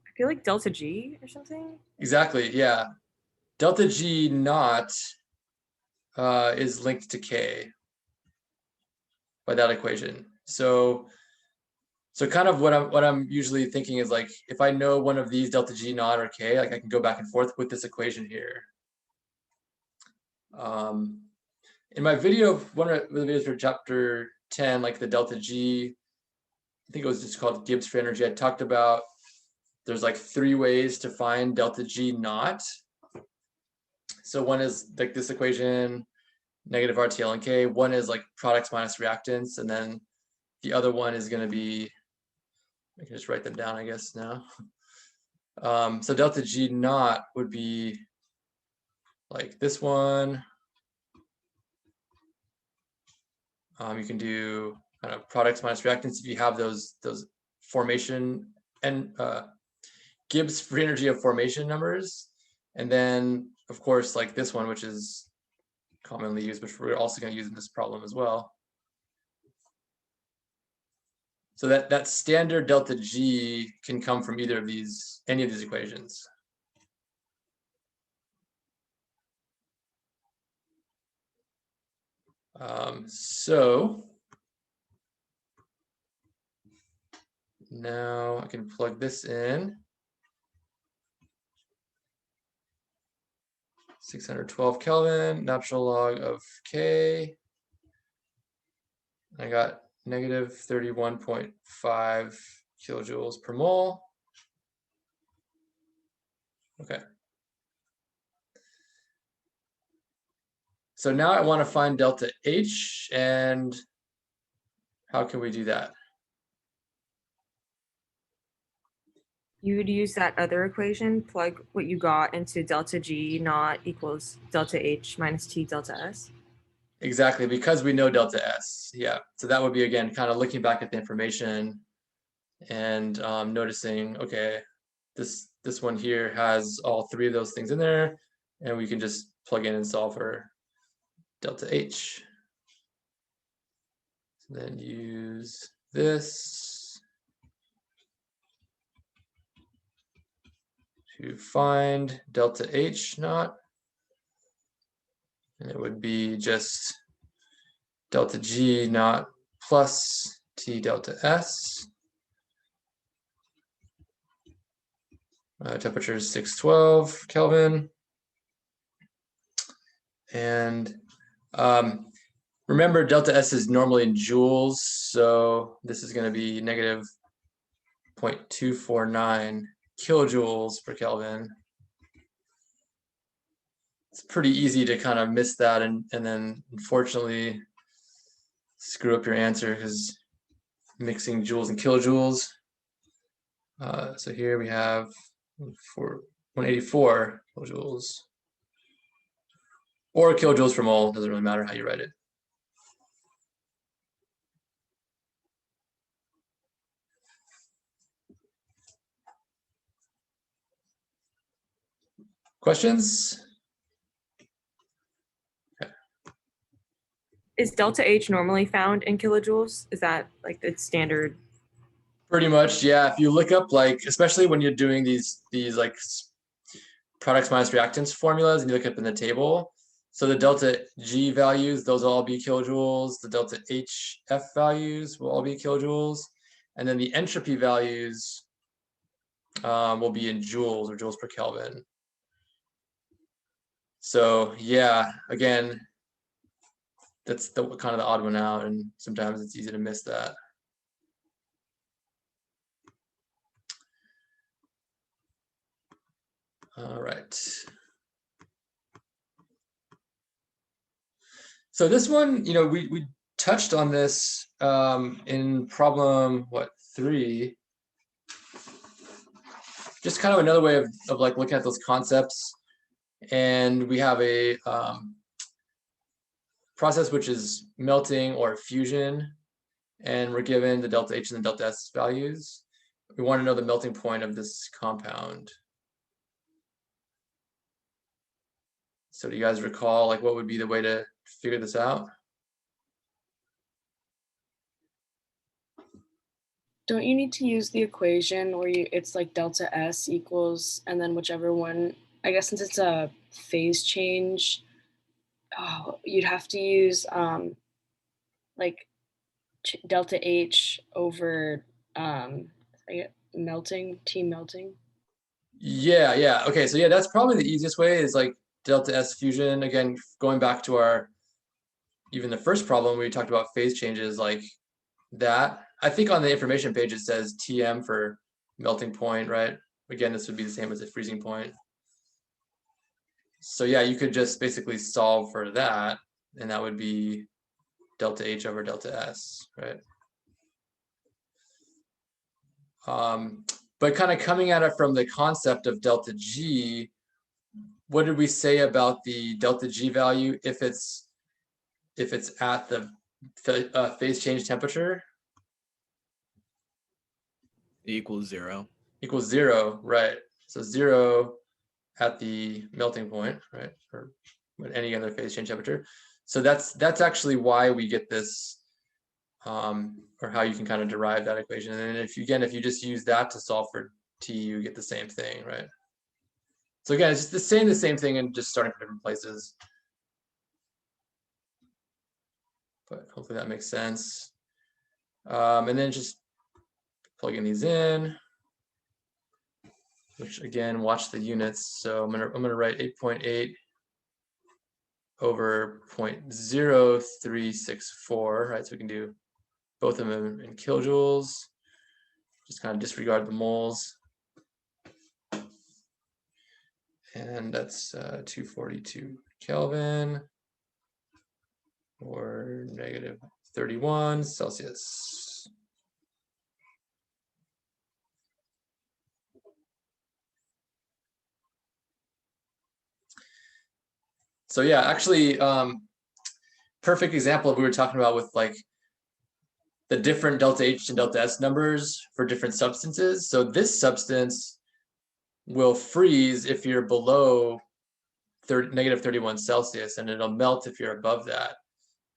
[SPEAKER 2] I feel like delta G or something.
[SPEAKER 1] Exactly, yeah. Delta G naught is linked to K by that equation. So kind of what I'm usually thinking is like, if I know one of these delta G naught or K, like I can go back and forth with this equation here. In my video, one of the videos for chapter 10, like the delta G, I think it was just called Gibbs free energy, I talked about there's like 3 ways to find delta G naught. So one is like this equation, negative RTL and K. One is like products minus reactants. And then the other one is going to be, I can just write them down, I guess, now. So delta G naught would be like this one. You can do kind of products minus reactants if you have those formation and Gibbs free energy of formation numbers. And then, of course, like this one, which is commonly used, which we're also going to use in this problem as well. So that standard delta G can come from either of these, any of these equations. So now I can plug this in. 612 Kelvin, natural log of K. I got negative 31.5 kilojoules per mole. Okay. So now I want to find delta H, and how can we do that?
[SPEAKER 2] You would use that other equation, plug what you got into delta G naught equals delta H minus T delta S.
[SPEAKER 1] Exactly, because we know delta S. Yeah, so that would be, again, kind of looking back at the information and noticing, okay, this one here has all three of those things in there, and we can just plug in and solve for delta H. So then use this to find delta H naught, and it would be just delta G naught plus T delta S. Temperature is 612 Kelvin. And remember, delta S is normally in joules, so this is going to be negative 0.249 kilojoules per Kelvin. It's pretty easy to kind of miss that and then unfortunately screw up your answer because mixing joules and kilojoules. So here we have 184 kilojoules. Or kilojoules per mole, doesn't really matter how you write it. Questions?
[SPEAKER 2] Is delta H normally found in kilojoules? Is that like the standard?
[SPEAKER 1] Pretty much, yeah. If you look up, like, especially when you're doing these like products minus reactants formulas, and you look up in the table, so the delta G values, those will all be kilojoules. The delta HF values will all be kilojoules, and then the entropy values will be in joules or joules per Kelvin. So yeah, again, that's the kind of the odd one out, and sometimes it's easy to miss that. All right. So this one, we touched on this in problem, 3? Just kind of another way of like looking at those concepts. And we have a process which is melting or fusion, and we're given the delta H and the delta S values. We want to know the melting point of this compound. So do you guys recall, like, what would be the way to figure this out?
[SPEAKER 4] Don't you need to use the equation where it's like delta S equals, and then whichever one, I guess since it's a phase change, you'd have to use like delta H over melting, T melting.
[SPEAKER 1] Yeah. Okay, so yeah, that's probably the easiest way, is like delta S fusion. Again, going back to even the first problem where we talked about phase changes, like that. I think on the information page it says TM for melting point, right? Again, this would be the same as a freezing point. So yeah, you could just basically solve for that, and that would be delta H over delta S, right? But kind of coming at it from the concept of delta G, what did we say about the delta G value if it's at the phase change temperature?
[SPEAKER 3] Equals 0.
[SPEAKER 1] Equals 0, right? So 0 at the melting point, right? Or any other phase change temperature. So that's actually why we get this, or how you can kind of derive that equation. And then if you just use that to solve for T, you get the same thing, right? So again, it's just the same thing and just starting from different places. But hopefully that makes sense. And then just plugging these in, which again, watch the units. So I'm gonna write 8.8 over 0.0364, right? So we can do both of them in kilojoules. Just kind of disregard the moles. And that's 242 Kelvin. or negative 31 Celsius. So yeah, actually, perfect example of what we were talking about with like the different delta H and delta S numbers for different substances. So this substance will freeze if you're below negative 31 Celsius, and it'll melt if you're above that,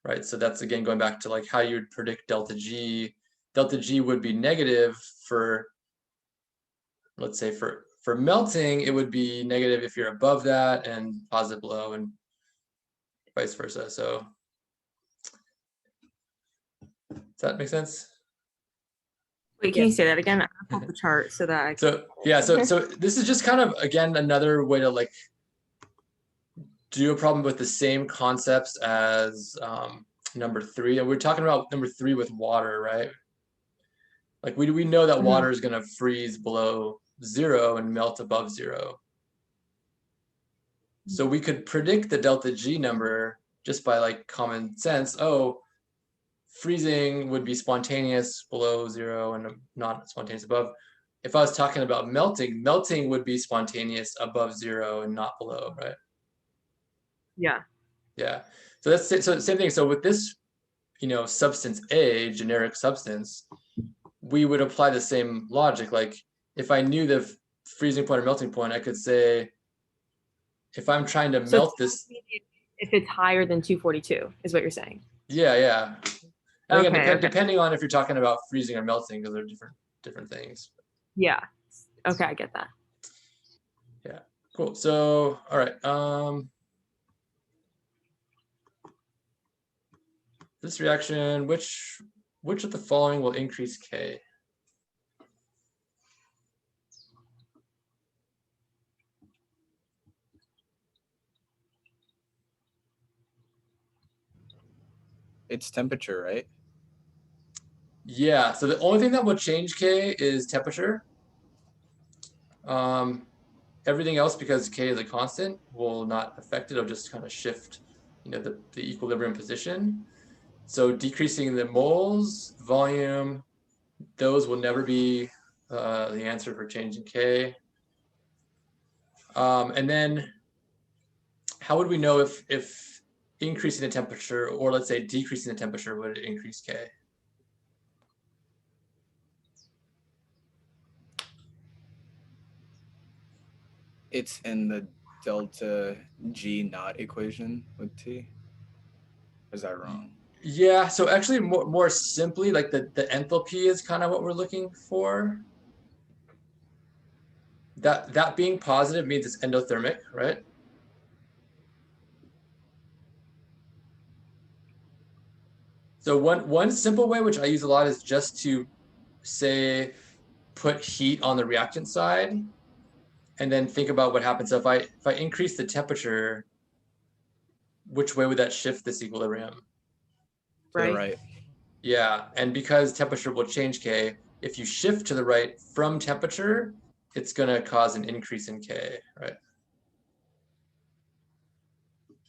[SPEAKER 1] right? So that's again going back to like how you would predict delta G. Delta G would be negative for, let's say for melting, it would be negative if you're above that and positive below, and vice versa. So does that make sense?
[SPEAKER 2] Wait, can you say that again? I'll pull the chart so that I can...
[SPEAKER 1] So yeah, so this is just kind of again another way to like do a problem with the same concepts as number 3, and we're talking about number 3 with water, right? Like we know that water is going to freeze below 0 and melt above 0. So we could predict the delta G number just by like common sense. Oh, freezing would be spontaneous below 0 and not spontaneous above. If I was talking about melting, melting would be spontaneous above 0 and not below, right?
[SPEAKER 2] Yeah.
[SPEAKER 1] Yeah. So that's it. So same thing. So with this, substance A, generic substance, we would apply the same logic. Like if I knew the freezing point or melting point, I could say, if I'm trying to melt this,
[SPEAKER 2] if it's higher than 242 is what you're saying.
[SPEAKER 1] Yeah. And again,
[SPEAKER 2] Okay.
[SPEAKER 1] depending on if you're talking about freezing or melting, because they're different things.
[SPEAKER 2] Yeah. Okay, I get that.
[SPEAKER 1] Yeah. Cool. So, all right. This reaction, which of the following will increase K?
[SPEAKER 3] It's temperature, right?
[SPEAKER 1] Yeah. So the only thing that will change K is temperature. Everything else, because K is a constant, will not affect it. It'll just kind of shift, the equilibrium position. So decreasing the moles, volume, those will never be the answer for changing K. And then how would we know if increasing the temperature, or let's say decreasing the temperature, would increase K?
[SPEAKER 3] It's in the delta G naught equation with T. Or is that wrong?
[SPEAKER 1] Yeah, so actually more simply, like the enthalpy is kind of what we're looking for. That being positive means it's endothermic, right? So one simple way, which I use a lot, is just to say put heat on the reactant side and then think about what happens. So if I increase the temperature, which way would that shift this equilibrium?
[SPEAKER 3] To the right.
[SPEAKER 1] Yeah, and because temperature will change K, if you shift to the right from temperature, it's going to cause an increase in K, right?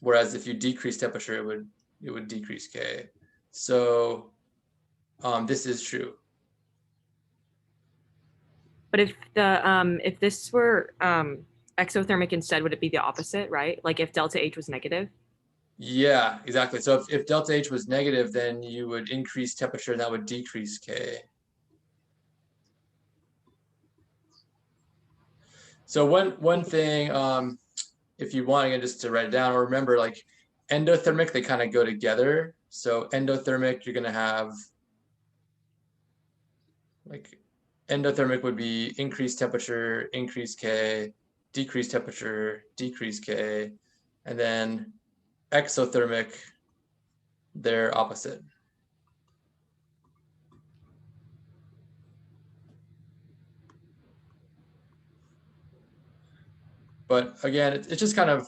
[SPEAKER 1] Whereas if you decrease temperature, it would decrease K. So this is true.
[SPEAKER 2] But if this were exothermic instead, would it be the opposite, right? Like if delta H was negative?
[SPEAKER 1] Yeah, exactly. So if delta H was negative, then you would increase temperature and that would decrease K. So one thing, if you want, again, just to write it down, or remember, like endothermic, they kind of go together. So endothermic, you're going to have, like, endothermic would be increased temperature, increase K, decrease temperature, decrease K, and then exothermic, they're opposite. But again, it's just kind of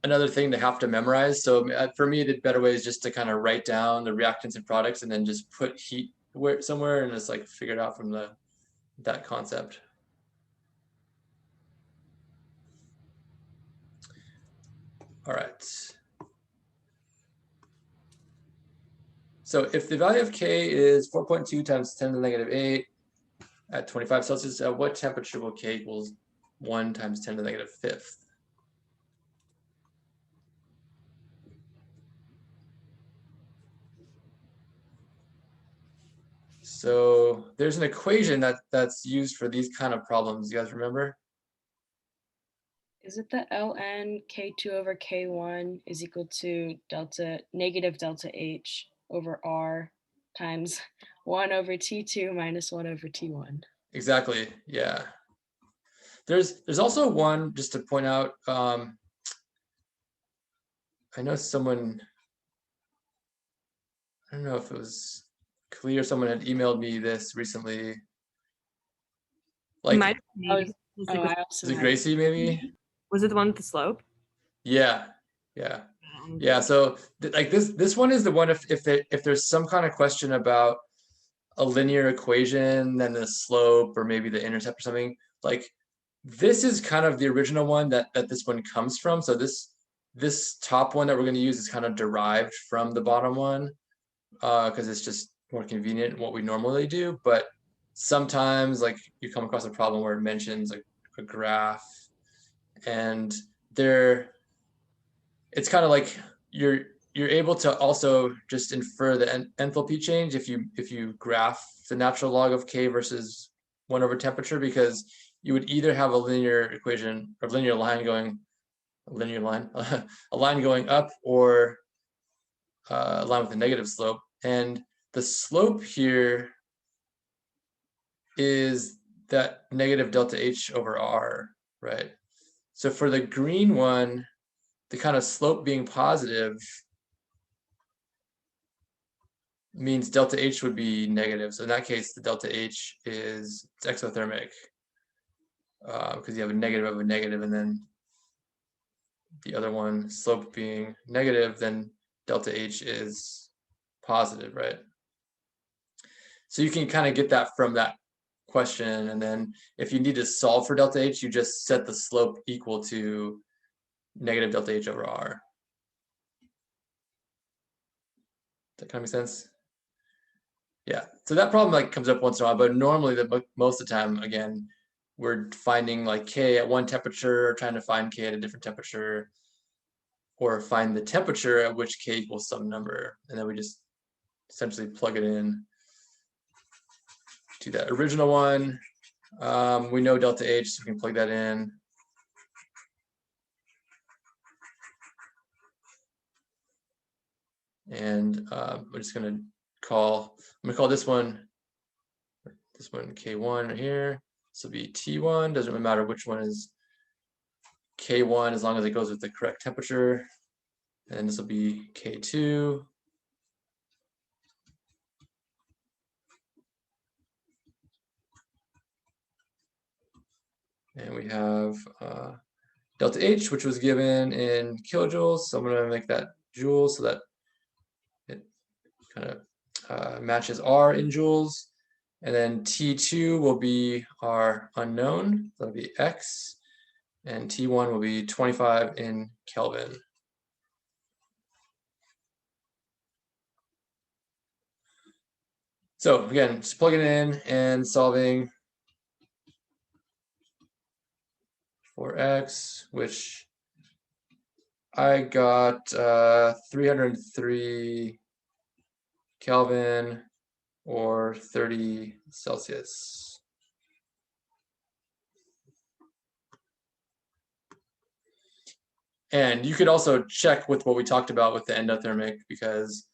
[SPEAKER 1] another thing to have to memorize. So for me, the better way is just to kind of write down the reactants and products and then just put heat somewhere and just like figure it out from that concept. All right. So if the value of K is 4.2 times 10 to the negative 8 at 25 Celsius, at what temperature will K equals 1 times 10 to the negative fifth? So there's an equation that's used for these kind of problems. You guys remember?
[SPEAKER 4] Is it the ln K2 over K1 is equal to negative delta H over R times 1 over T2 minus 1 over T1?
[SPEAKER 1] Exactly, yeah. There's also one, just to point out, I know someone, I don't know if it was clear, someone had emailed me this recently. Like,
[SPEAKER 2] Might
[SPEAKER 4] I
[SPEAKER 2] be.
[SPEAKER 4] I also
[SPEAKER 1] is it
[SPEAKER 4] had
[SPEAKER 1] Gracie maybe?
[SPEAKER 2] Was it the one with the slope?
[SPEAKER 1] Yeah, yeah. Yeah, so like this one is the one if there's some kind of question about a linear equation, then the slope or maybe the intercept or something, like this is kind of the original one that this one comes from. So this top one that we're going to use is kind of derived from the bottom one because it's just more convenient what we normally do. But sometimes like you come across a problem where it mentions like a graph and there it's kind of like you're able to also just infer the enthalpy change if you graph the natural log of K versus 1 over temperature, because you would either have a linear equation or linear line going a line going up or a line with a negative slope, and the slope here is that negative delta H over R, right? So for the green one, the kind of slope being positive means delta H would be negative. So in that case, the delta H is exothermic because you have a negative of a negative, and then the other one, slope being negative, then delta H is positive, right? So you can kind of get that from that question. And then if you need to solve for delta H, you just set the slope equal to negative delta H over R. Does that kind of make sense? Yeah, so that problem like comes up once in a while, but normally most of the time, again, we're finding like K at one temperature, trying to find K at a different temperature, or find the temperature at which K equals some number, and then we just essentially plug it in to that original one. We know delta H, so we can plug that in. And we're just gonna call, I'm gonna call this one K1 right here. This will be T1, doesn't really matter which one is K1 as long as it goes with the correct temperature. And this will be K2. And we have delta H, which was given in kilojoules. So I'm gonna make that joules so that it kind of matches R in joules. And then T2 will be our unknown, that'll be X. And T1 will be 25 in Kelvin. So again, just plugging in and solving for X, which I got 303 Kelvin or 30 Celsius. And you could also check with what we talked about with the endothermic, because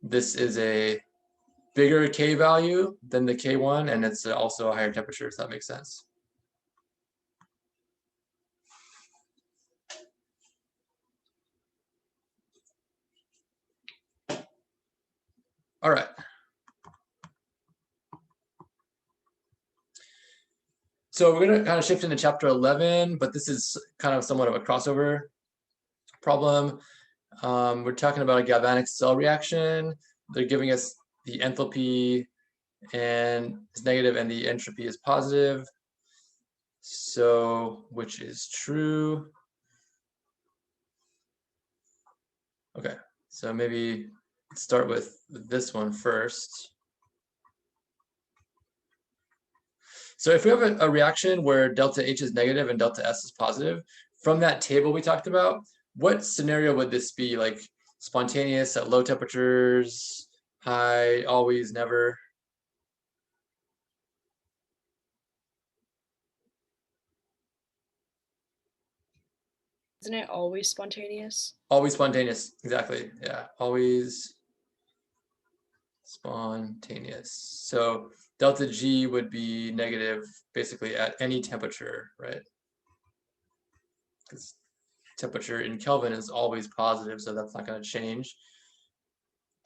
[SPEAKER 1] this is a bigger K value than the K1, and it's also a higher temperature, so that makes sense. All right. So we're going to kind of shift into chapter 11, but this is kind of somewhat of a crossover problem. We're talking about a galvanic cell reaction. They're giving us the enthalpy and is negative and the entropy is positive. So which is true? Okay, so maybe let's start with this one first. So if we have a reaction where delta H is negative and delta S is positive, from that table we talked about, what scenario would this be? Like spontaneous at low temperatures, high, always, never?
[SPEAKER 4] Isn't it always spontaneous?
[SPEAKER 1] Always spontaneous, exactly. Yeah, always spontaneous. So delta G would be negative basically at any temperature, right? Because temperature in Kelvin is always positive, so that's not going to change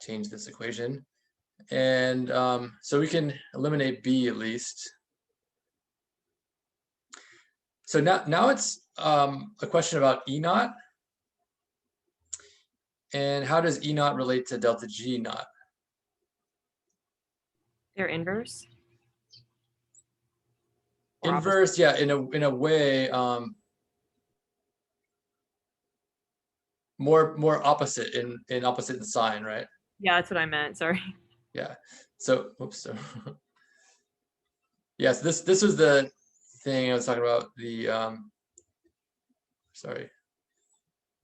[SPEAKER 1] this equation. And so we can eliminate B at least. So now it's a question about E naught. And how does E naught relate to delta G naught?
[SPEAKER 2] They're inverse. Or
[SPEAKER 1] Inverse, yeah, in a way, more opposite in opposite in sign, right?
[SPEAKER 2] Yeah, that's what I meant. Sorry.
[SPEAKER 1] Yeah. So, oops. So, yes, this was the thing I was talking about. The sorry,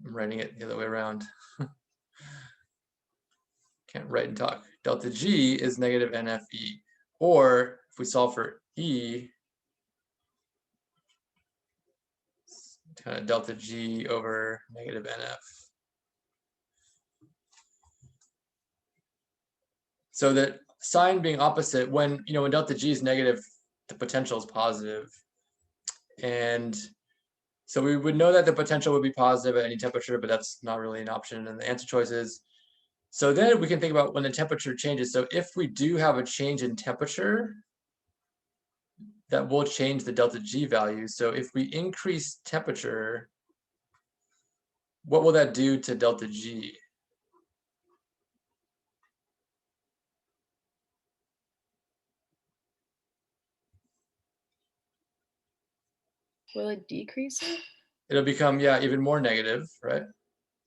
[SPEAKER 1] I'm writing it the other way around. Can't write and talk. Delta G is negative NFE, or if we solve for E, kind of delta G over negative NF. So that sign being opposite, when when delta G is negative, the potential is positive. And so we would know that the potential would be positive at any temperature, but that's not really an option in the answer choices. So then we can think about when the temperature changes. So if we do have a change in temperature, that will change the delta G value. So if we increase temperature, what will that do to delta G?
[SPEAKER 4] Will it decrease it?
[SPEAKER 1] It'll become, yeah, even more negative, right?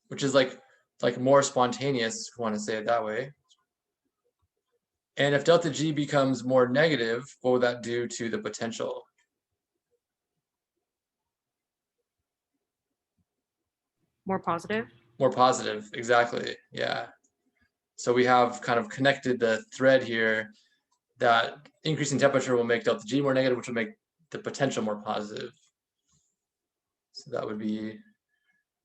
[SPEAKER 1] Which is like more spontaneous, if you want to say it that way. And if delta G becomes more negative, what will that do to the potential?
[SPEAKER 2] More positive.
[SPEAKER 1] More positive, exactly, yeah. So we have kind of connected the thread here that increasing temperature will make delta G more negative, which will make the potential more positive. So that would be,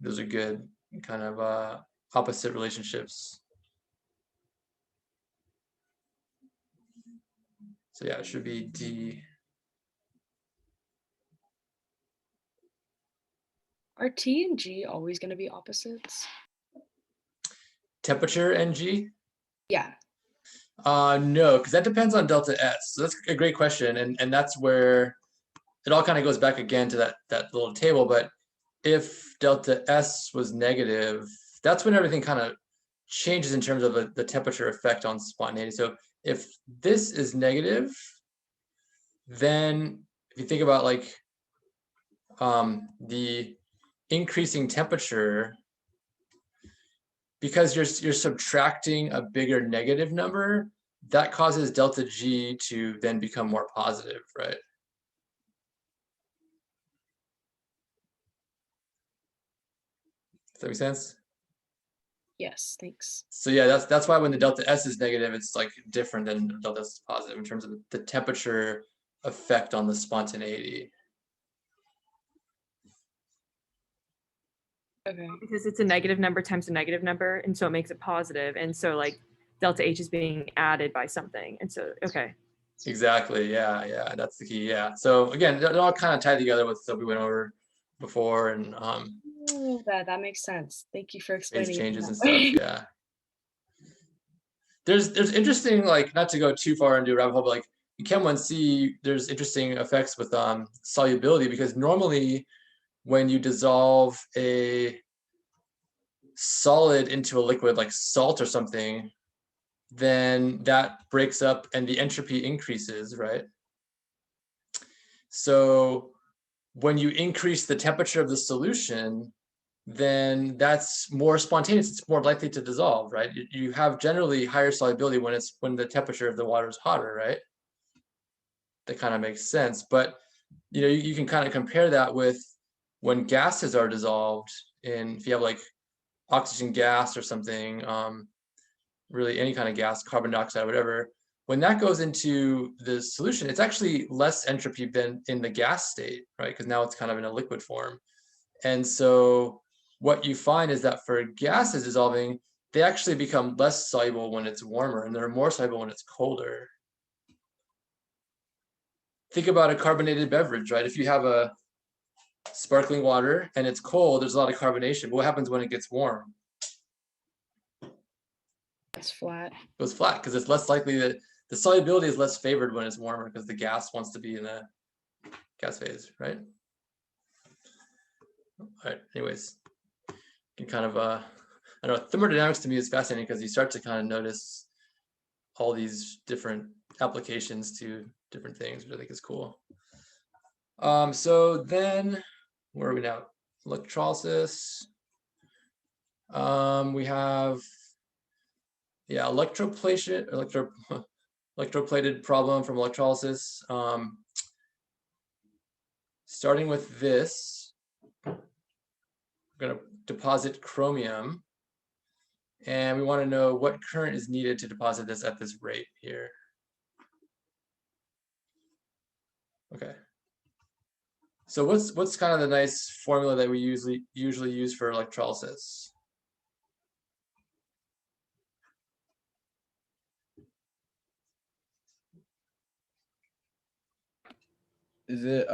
[SPEAKER 1] those are good kind of opposite relationships. So yeah, it should be D.
[SPEAKER 4] Are T and G always going to be opposites?
[SPEAKER 1] Temperature and G?
[SPEAKER 4] Yeah.
[SPEAKER 1] No, because that depends on delta S. So that's a great question, and that's where it all kind of goes back again to that little table. But if delta S was negative, that's when everything kind of changes in terms of the temperature effect on spontaneity. So if this is negative, then if you think about like the increasing temperature, because you're subtracting a bigger negative number, that causes delta G to then become more positive, right? Does that make sense?
[SPEAKER 4] Yes, thanks.
[SPEAKER 1] So yeah, that's why when the delta S is negative, it's like different than delta S is positive in terms of the temperature effect on the spontaneity.
[SPEAKER 4] Okay.
[SPEAKER 2] Because it's a negative number times a negative number, and so it makes it positive. And so like delta H is being added by something. And so, okay.
[SPEAKER 1] Exactly, yeah, that's the key, yeah. So again, they're all kind of tied together with stuff we went over before, and
[SPEAKER 4] Oh, that makes sense. Thank you for explaining.
[SPEAKER 1] changes and stuff, yeah. There's interesting, like, not to go too far into a rabbit hole, but like in Chem 1C, there's interesting effects with solubility, because normally when you dissolve a solid into a liquid like salt or something, then that breaks up and the entropy increases, right? So when you increase the temperature of the solution, then that's more spontaneous. It's more likely to dissolve, right? You have generally higher solubility when the temperature of the water is hotter, right? That kind of makes sense. But you can kind of compare that with when gases are dissolved in, if you have like oxygen gas or something, really any kind of gas, carbon dioxide, whatever, when that goes into the solution, it's actually less entropy than in the gas state, right? Because now it's kind of in a liquid form. And so what you find is that for gases dissolving, they actually become less soluble when it's warmer, and they're more soluble when it's colder. Think about a carbonated beverage, right? If you have a sparkling water and it's cold, there's a lot of carbonation. But what happens when it gets warm?
[SPEAKER 4] It's flat.
[SPEAKER 1] It goes flat because it's less likely that the solubility is less favored when it's warmer because the gas wants to be in the gas phase, right? All right, anyways, you can kind of, I don't know, thermodynamics to me is fascinating because you start to kind of notice all these different applications to different things, which I think is cool. So then, where are we now? Electrolysis. We have, yeah, electroplated problem from electrolysis. Starting with this, we're going to deposit chromium, and we want to know what current is needed to deposit this at this rate here. Okay. So what's kind of the nice formula that we usually use for electrolysis?
[SPEAKER 3] Is it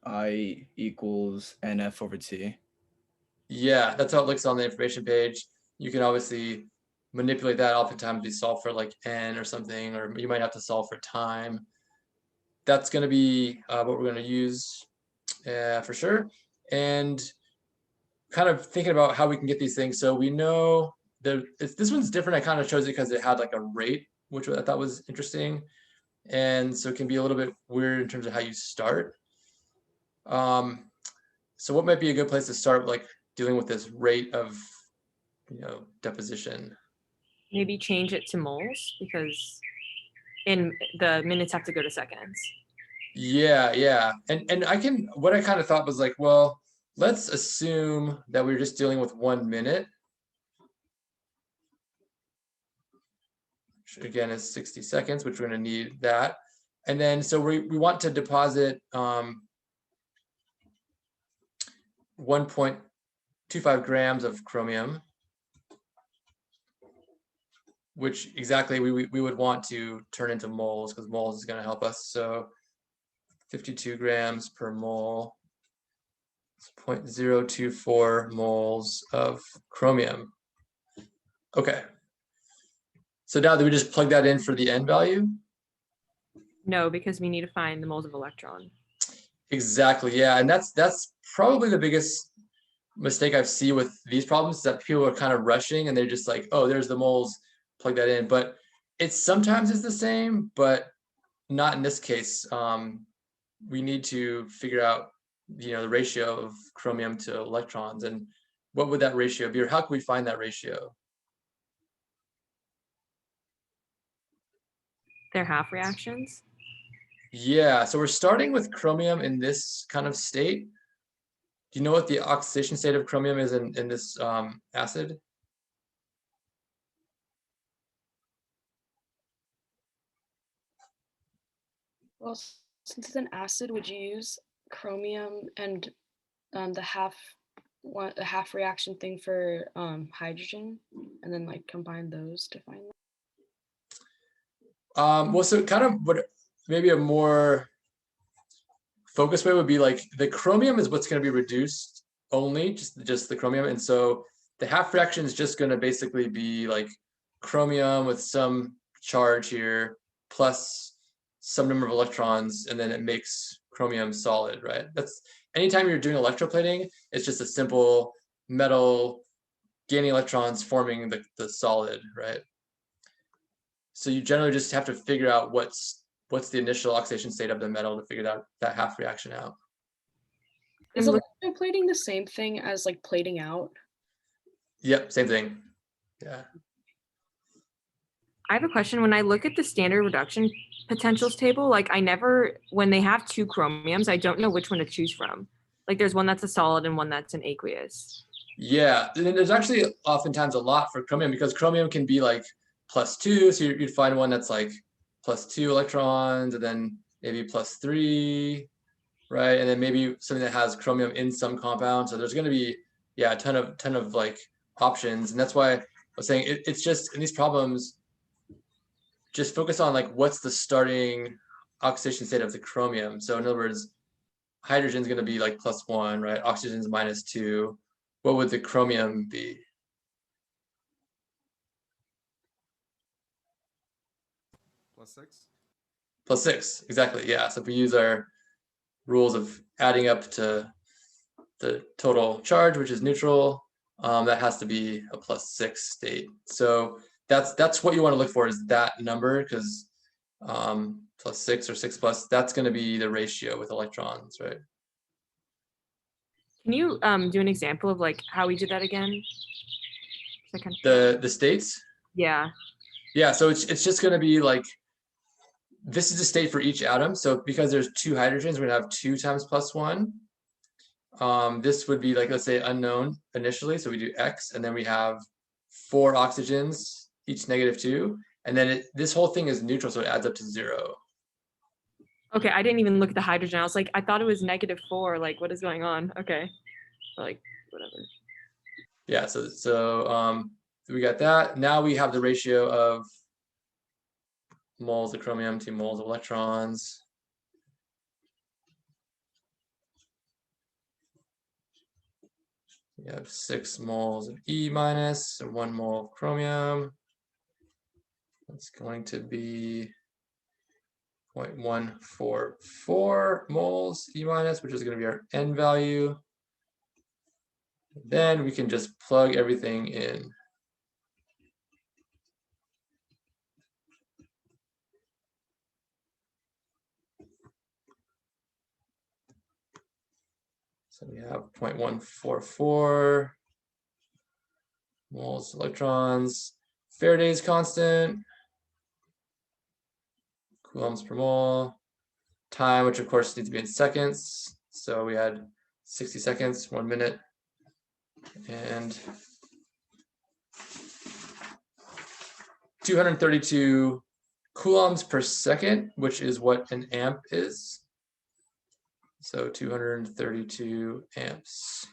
[SPEAKER 3] I equals NF over T?
[SPEAKER 1] Yeah, that's how it looks on the information page. You can obviously manipulate that. Oftentimes we solve for like N or something, or you might have to solve for time. That's going to be what we're going to use for sure. And kind of thinking about how we can get these things. So we know this one's different. I kind of chose it because it had like a rate, which I thought was interesting. And so it can be a little bit weird in terms of how you start. So what might be a good place to start, like dealing with this rate of, deposition?
[SPEAKER 2] Maybe change it to moles because in the minutes have to go to seconds.
[SPEAKER 1] Yeah. And what I kind of thought was like, well, let's assume that we're just dealing with 1 minute. Which again is 60 seconds, which we're going to need that. And then so we want to deposit 1.25 grams of chromium, which exactly we would want to turn into moles because moles is going to help us. So 52 grams per mole, it's 0.024 moles of chromium. Okay. So now do we just plug that in for the N value?
[SPEAKER 2] No, because we need to find the moles of electron.
[SPEAKER 1] Exactly, yeah. And that's probably the biggest mistake I've seen with these problems, is that people are kind of rushing and they're just like, oh, there's the moles, plug that in. But it's sometimes it's the same, but not in this case. We need to figure out, the ratio of chromium to electrons, and what would that ratio be, or how can we find that ratio?
[SPEAKER 2] They're half reactions.
[SPEAKER 1] Yeah, so we're starting with chromium in this kind of state. Do you know what the oxidation state of chromium is in this acid?
[SPEAKER 4] Well, since it's an acid, would you use chromium and the half reaction thing for hydrogen, and then like combine those to find that?
[SPEAKER 1] Well, so kind of what maybe a more focused way would be like the chromium is what's going to be reduced only, just the chromium, and so the half reaction is just going to basically be like chromium with some charge here plus some number of electrons, and then it makes chromium solid, right? That's anytime you're doing electroplating, it's just a simple metal gaining electrons forming the solid, right? So you generally just have to figure out what's the initial oxidation state of the metal to figure that half reaction out.
[SPEAKER 4] Is
[SPEAKER 2] I'm look-
[SPEAKER 4] electroplating the same thing as like plating out?
[SPEAKER 1] Yep, same thing. Yeah.
[SPEAKER 2] I have a question. When I look at the standard reduction potentials table, like I never, when they have two chromiums, I don't know which one to choose from. Like there's one that's a solid and one that's an aqueous.
[SPEAKER 1] Yeah, and there's actually oftentimes a lot for chromium because chromium can be like +2, so you'd find one that's like +2 electrons, and then maybe +3, right? And then maybe something that has chromium in some compound. So there's going to be, yeah, a ton of like options, and that's why I was saying it's just in these problems, just focus on like what's the starting oxidation state of the chromium. So in other words, hydrogen's going to be like +1, right? Oxygen's -2. What would the chromium be?
[SPEAKER 5] +6.
[SPEAKER 1] +6, exactly. Yeah. So if we use our rules of adding up to the total charge, which is neutral, that has to be a +6 state. So that's what you want to look for, is that number, because +6 or 6+, that's going to be the ratio with electrons, right?
[SPEAKER 2] Can you do an example of like how we did that again? I kind of
[SPEAKER 1] The states.
[SPEAKER 2] yeah.
[SPEAKER 1] Yeah, so it's just going to be like, this is the state for each atom. So because there's 2 hydrogens, we're going to have 2 times +1. This would be like, let's say, unknown initially. So we do X, and then we have 4 oxygens, each -2. And then this whole thing is neutral, so it adds up to 0.
[SPEAKER 2] Okay, I didn't even look at the hydrogen. I was like, I thought it was -4. Like, what is going on? Okay, like whatever.
[SPEAKER 1] Yeah, so we got that. Now we have the ratio of moles of chromium to moles of electrons. We have 6 moles of E minus and 1 mole of chromium. That's going to be 0.144 moles E minus, which is going to be our N value. Then we can just plug everything in. So we have 0.144 moles electrons. Faraday's constant, coulombs per mole. Time, which of course needs to be in seconds. So we had 60 seconds, 1 minute, and 232 coulombs per second, which is what an amp is. So 232 amps.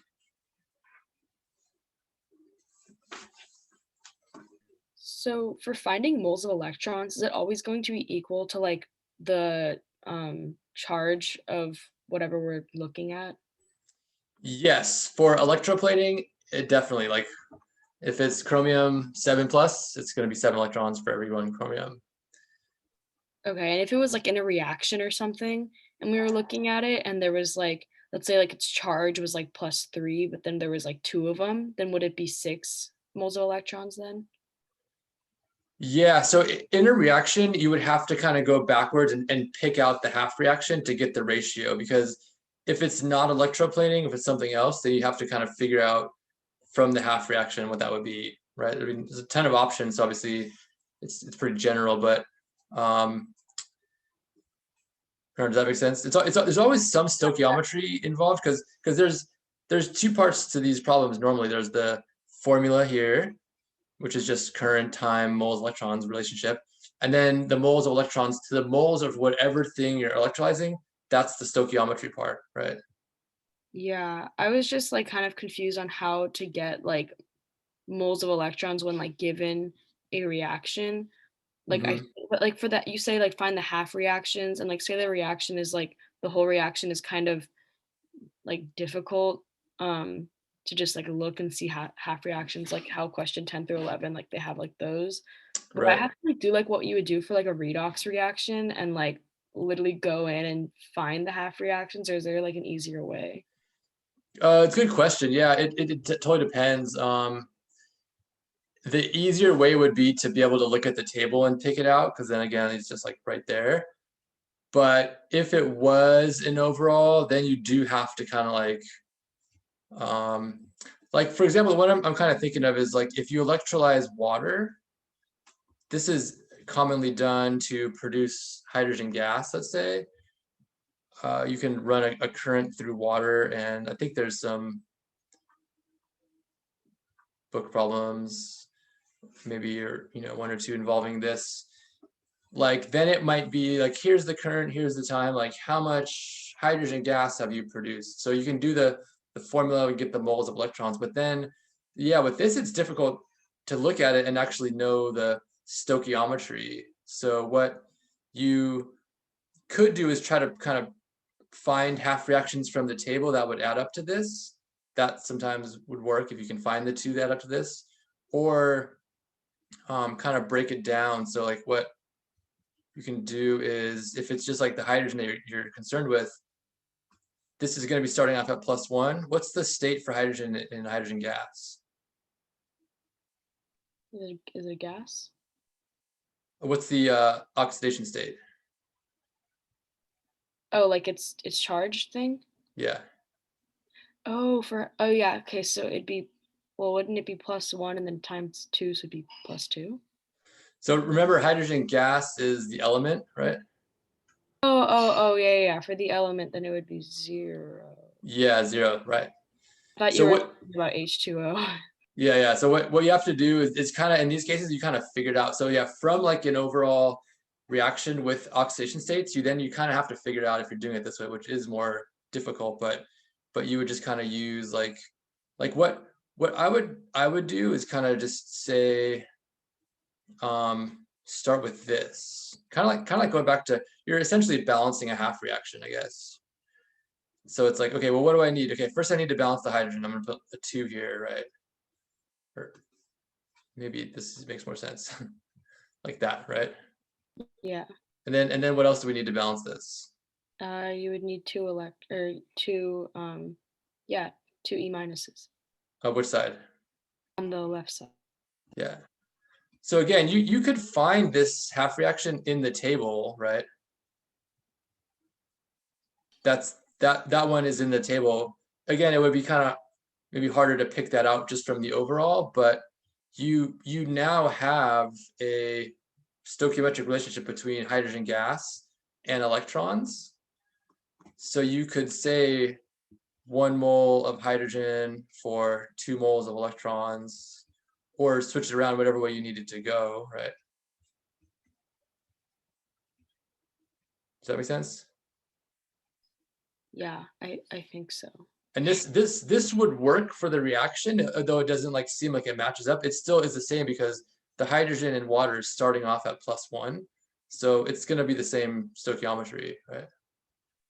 [SPEAKER 4] So for finding moles of electrons, is it always going to be equal to like the charge of whatever we're looking at?
[SPEAKER 1] Yes, for electroplating, it definitely, like if it's chromium 7+, it's going to be 7 electrons for every 1 chromium.
[SPEAKER 4] Okay, and if it was like in a reaction or something, and we were looking at it, and there was like, let's say like its charge was like +3, but then there was like 2 of them, then would it be 6 moles of electrons then?
[SPEAKER 1] Yeah, so in a reaction, you would have to kind of go backwards and pick out the half reaction to get the ratio, because if it's not electroplating, if it's something else, then you have to kind of figure out from the half reaction what that would be, right? I mean, there's a ton of options. Obviously, it's pretty general, but does that make sense? There's always some stoichiometry involved, because there's 2 parts to these problems. Normally, there's the formula here, which is just current, time, moles, electrons relationship, and then the moles of electrons to the moles of whatever thing you're electrolyzing. That's the stoichiometry part, right?
[SPEAKER 4] Yeah, I was just like kind of confused on how to get like moles of electrons when like given a reaction. Like but like for that you say like find the half reactions, and like say the reaction is like the whole reaction is kind of like difficult to just like look and see half reactions, like how question 10 through 11, like they have like those. But I
[SPEAKER 1] Right.
[SPEAKER 4] have to like do like what you would do for like a redox reaction and like literally go in and find the half reactions, or is there like an easier way?
[SPEAKER 1] It's a good question. Yeah, it totally depends. The easier way would be to be able to look at the table and pick it out, because then again, it's just like right there. But if it was an overall, then you do have to kind of like Like for example, what I'm kind of thinking of is like if you electrolyze water, this is commonly done to produce hydrogen gas, let's say. You can run a current through water, and I think there's some book problems, maybe or one or two involving this. Like then it might be like, here's the current, here's the time, like how much hydrogen gas have you produced? So you can do the formula and get the moles of electrons, but then yeah, with this it's difficult to look at it and actually know the stoichiometry. So what you could do is try to kind of find half reactions from the table that would add up to this. That sometimes would work if you can find the two that add up to this, or kind of break it down. So like what you can do is, if it's just like the hydrogen that you're concerned with, this is going to be starting off at +1. What's the state for hydrogen in hydrogen gas?
[SPEAKER 4] Is it gas?
[SPEAKER 1] What's the oxidation state?
[SPEAKER 4] Oh, like it's charged thing?
[SPEAKER 1] Yeah.
[SPEAKER 4] Oh, yeah, okay, so it'd be, well, wouldn't it be +1 and then times 2, so it'd be +2?
[SPEAKER 1] So remember, hydrogen gas is the element, right?
[SPEAKER 4] Oh, yeah. For the element, then it would be 0.
[SPEAKER 1] Yeah, 0, right.
[SPEAKER 4] I thought
[SPEAKER 1] So
[SPEAKER 4] you were
[SPEAKER 1] what?
[SPEAKER 4] talking about H2O.
[SPEAKER 1] Yeah. So what you have to do is kind of, in these cases, you kind of figured out. So yeah, from like an overall reaction with oxidation states, you kind of have to figure it out if you're doing it this way, which is more difficult, but you would just kind of use like what I would do is kind of just say, start with this, kind of like going back to, you're essentially balancing a half reaction, I guess. So it's like, okay, well, what do I need? Okay, first I need to balance the hydrogen. I'm going to put a 2 here, right? Or maybe this makes more sense. Like that, right?
[SPEAKER 4] Yeah.
[SPEAKER 1] And then what else do we need to balance this?
[SPEAKER 4] You would need 2 2 E minuses
[SPEAKER 1] Which side?
[SPEAKER 4] on the left side.
[SPEAKER 1] Yeah. So again, you could find this half reaction in the table, right? That one is in the table. Again, it would be kind of maybe harder to pick that out just from the overall, but you now have a stoichiometric relationship between hydrogen gas and electrons. So you could say 1 mole of hydrogen for 2 moles of electrons, or switch it around whatever way you need it to go, right? Does that make sense?
[SPEAKER 4] Yeah, I think so.
[SPEAKER 1] And this would work for the reaction, though it doesn't like seem like it matches up. It still is the same because the hydrogen in water is starting off at +1. So it's going to be the same stoichiometry, right?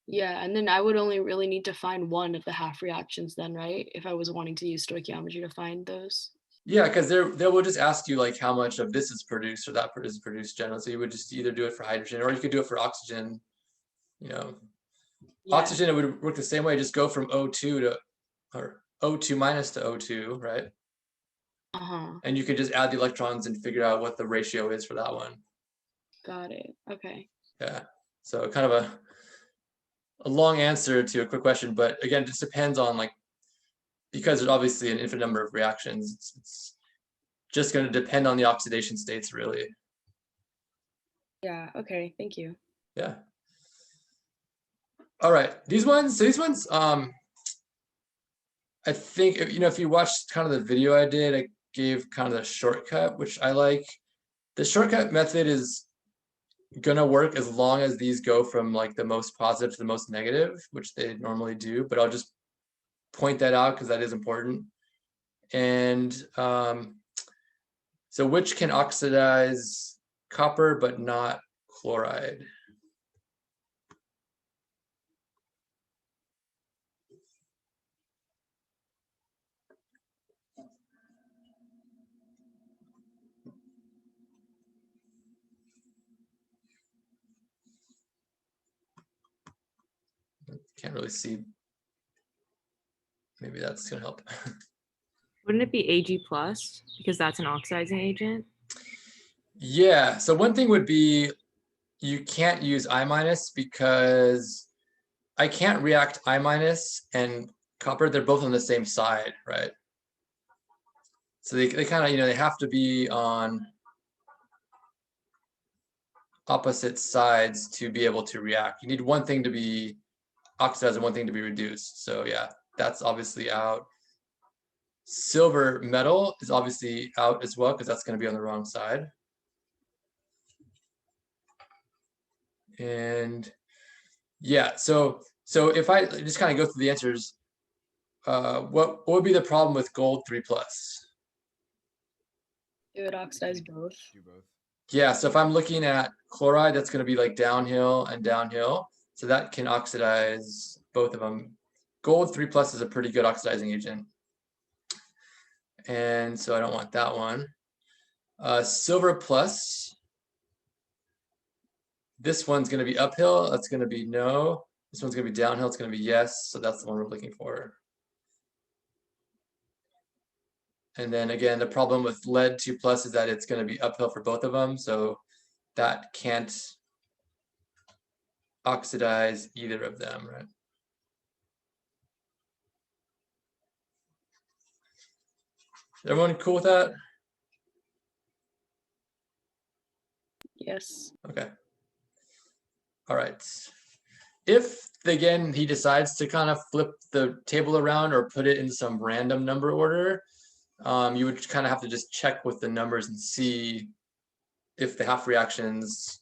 [SPEAKER 4] Yeah, and then I would only really need to find one of the half reactions then, right? If I was wanting to use stoichiometry to find those.
[SPEAKER 1] Yeah, because they will just ask you like how much of this is produced or that is produced generally. So you would just either do it for hydrogen, or you could do it for oxygen.
[SPEAKER 4] Yeah.
[SPEAKER 1] Oxygen, it would work the same way. Just go from O2 to, or O2 minus to O2, right? And you could just add the electrons and figure out what the ratio is for that one.
[SPEAKER 4] Got it. Okay.
[SPEAKER 1] Yeah. So kind of a long answer to a quick question, but again, it just depends on like, because there's obviously an infinite number of reactions, it's just going to depend on the oxidation states, really.
[SPEAKER 4] Yeah. Okay. Thank you.
[SPEAKER 1] Yeah. All right. These ones, I think, if you watched kind of the video I did, I gave kind of the shortcut, which I like. The shortcut method is gonna work as long as these go from like the most positive to the most negative, which they normally do, but I'll just point that out because that is important. And so which can oxidize copper but not chloride? Can't really see. Maybe that's gonna help.
[SPEAKER 2] Wouldn't it be Ag plus because that's an oxidizing agent?
[SPEAKER 1] Yeah. So one thing would be, you can't use I minus because I can't react I minus and copper, they're both on the same side, right? So they kind of, they have to be on opposite sides to be able to react. You need one thing to be oxidized and one thing to be reduced. So yeah, that's obviously out. Silver metal is obviously out as well because that's going to be on the wrong side. And yeah, so if I just kind of go through the answers, what would be the problem with gold 3+?
[SPEAKER 4] It would oxidize both.
[SPEAKER 5] Do both.
[SPEAKER 1] Yeah, so if I'm looking at chloride, that's going to be like downhill and downhill. So that can oxidize both of them. Gold 3+ is a pretty good oxidizing agent. And so I don't want that one. Silver plus. This one's going to be uphill. That's going to be no. This one's going to be downhill. It's going to be yes. So that's the one we're looking for. And then again, the problem with lead 2+ is that it's going to be uphill for both of them. So that can't oxidize either of them, right? Everyone cool with that?
[SPEAKER 4] Yes.
[SPEAKER 1] Okay. All right. If, again, he decides to kind of flip the table around or put it in some random number order, you would kind of have to just check with the numbers and see if the half reactions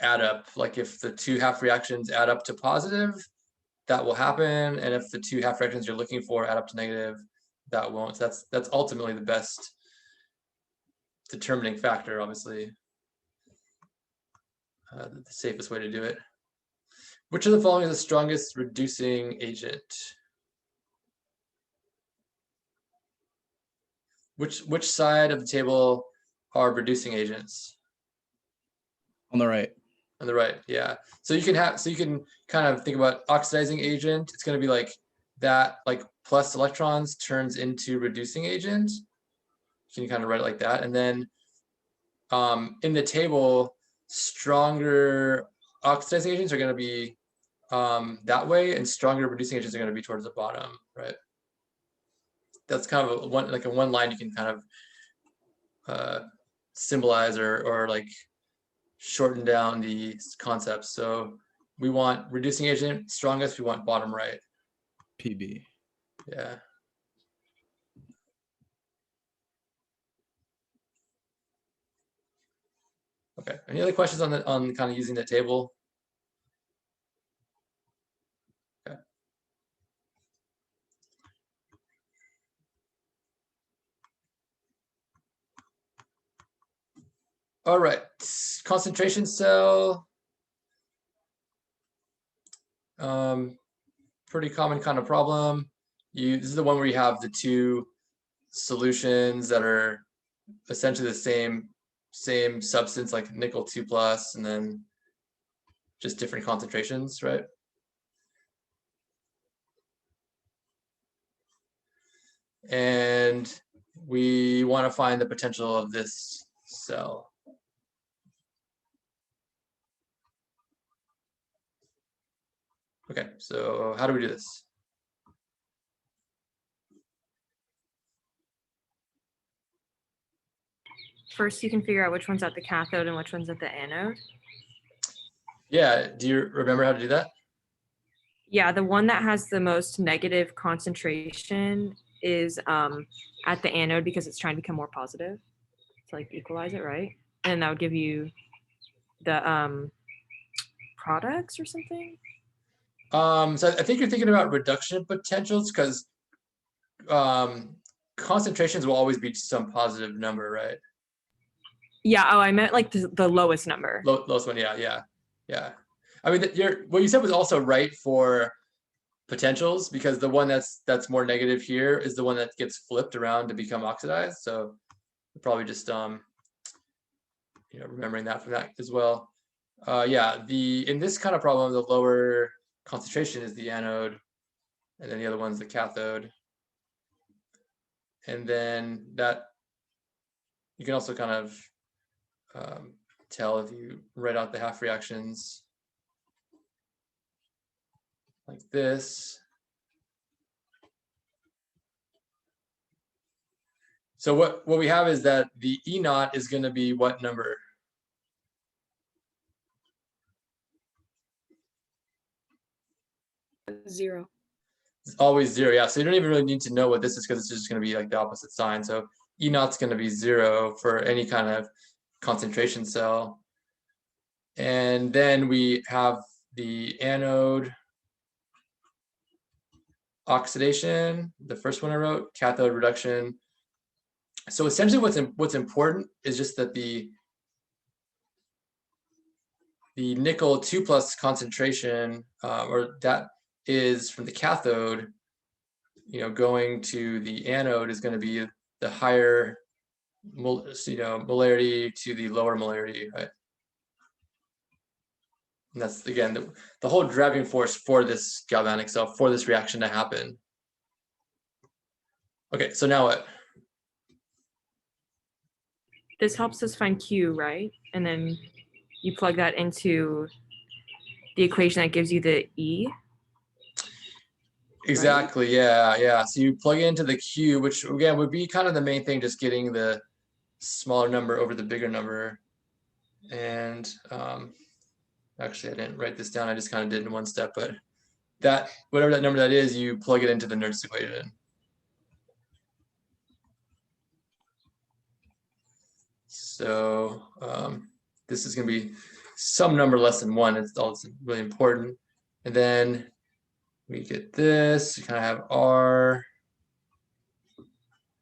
[SPEAKER 1] add up. Like if the two half reactions add up to positive, that will happen. And if the two half reactions you're looking for add up to negative, that won't. So that's ultimately the best determining factor, obviously. The safest way to do it. Which of the following is the strongest reducing agent? Which side of the table are reducing agents?
[SPEAKER 3] On the right.
[SPEAKER 1] On the right, yeah. So you can kind of think about oxidizing agent. It's going to be like that, like plus electrons turns into reducing agent. You can kind of write it like that. And then in the table, stronger oxidizing agents are going to be that way, and stronger reducing agents are going to be towards the bottom, right? That's kind of a one line you can kind of symbolize or like shorten down the concepts. So we want reducing agent strongest, we want bottom right.
[SPEAKER 3] PB.
[SPEAKER 1] Yeah. Okay. Any other questions on kind of using the table? Okay. All right. Concentration cell. Pretty common kind of problem. This is the one where you have the two solutions that are essentially the same substance, like nickel 2+, and then just different concentrations, right? And we want to find the potential of this cell. Okay, so how do we do this?
[SPEAKER 2] First, you can figure out which one's at the cathode and which one's at the anode.
[SPEAKER 1] Yeah, do you remember how to do that?
[SPEAKER 2] Yeah, the one that has the most negative concentration is at the anode because it's trying to become more positive to like equalize it, right? And that would give you the products or something.
[SPEAKER 1] So I think you're thinking about reduction potentials because concentrations will always be some positive number, right?
[SPEAKER 2] Yeah. Oh, I meant like the lowest number.
[SPEAKER 1] Lowest one, yeah. I mean, what you said was also right for potentials because the one that's more negative here is the one that gets flipped around to become oxidized. So probably just remembering that from that as well. Yeah, in this kind of problem, the lower concentration is the anode, and then the other one's the cathode. And then that you can also kind of tell if you write out the half reactions like this. So what we have is that the E naught is going to be what number?
[SPEAKER 4] Zero.
[SPEAKER 1] It's always 0. Yeah. So you don't even really need to know what this is because it's just going to be like the opposite sign. So E naught's going to be 0 for any kind of concentration cell. And then we have the anode oxidation, the first one I wrote, cathode reduction. So essentially what's important is just that the nickel 2+ concentration, or that is from the cathode, going to the anode is going to be the higher, molarity to the lower molarity, right? And that's, again, the whole driving force for this galvanic cell, for this reaction to happen. Okay, so now what?
[SPEAKER 2] This helps us find Q, right? And then you plug that into the equation that gives you the E.
[SPEAKER 1] Exactly, yeah. So you plug it into the Q, which again would be kind of the main thing, just getting the smaller number over the bigger number. And actually, I didn't write this down. I just kind of did in one step, but that, whatever that number that is, you plug it into the Nernst equation. So this is going to be some number less than 1. It's all really important. And then we get this. You kind of have R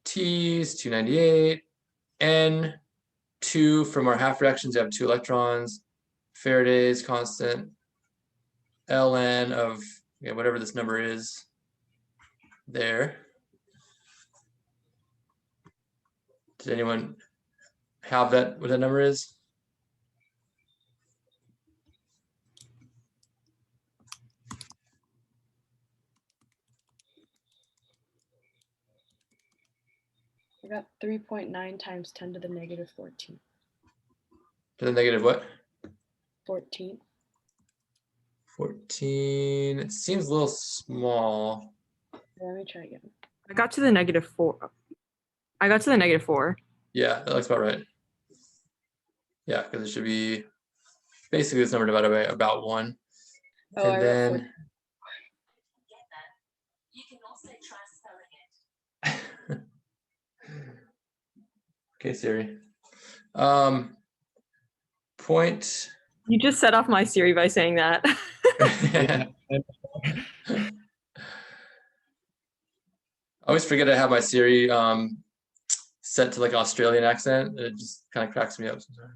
[SPEAKER 1] T's 298, N 2 from our half reactions. You have 2 electrons. Faraday's constant, ln of whatever this number is there. Did anyone have that, what that number is?
[SPEAKER 4] I got 3.9 times 10 to the negative 14.
[SPEAKER 1] To the negative what?
[SPEAKER 4] 14.
[SPEAKER 1] 14. It seems a little small.
[SPEAKER 4] Let me try again.
[SPEAKER 2] I got to the negative 4. I got to the negative 4.
[SPEAKER 1] Yeah, that looks about right. Yeah, because it should be basically this number divided by about 1.
[SPEAKER 4] Oh,
[SPEAKER 1] and then
[SPEAKER 6] you can also try spelling it.
[SPEAKER 1] Okay, Siri. Point.
[SPEAKER 2] You just set off my Siri by saying that.
[SPEAKER 1] I always forget I have my Siri set to like Australian accent. It just kind of cracks me up sometimes.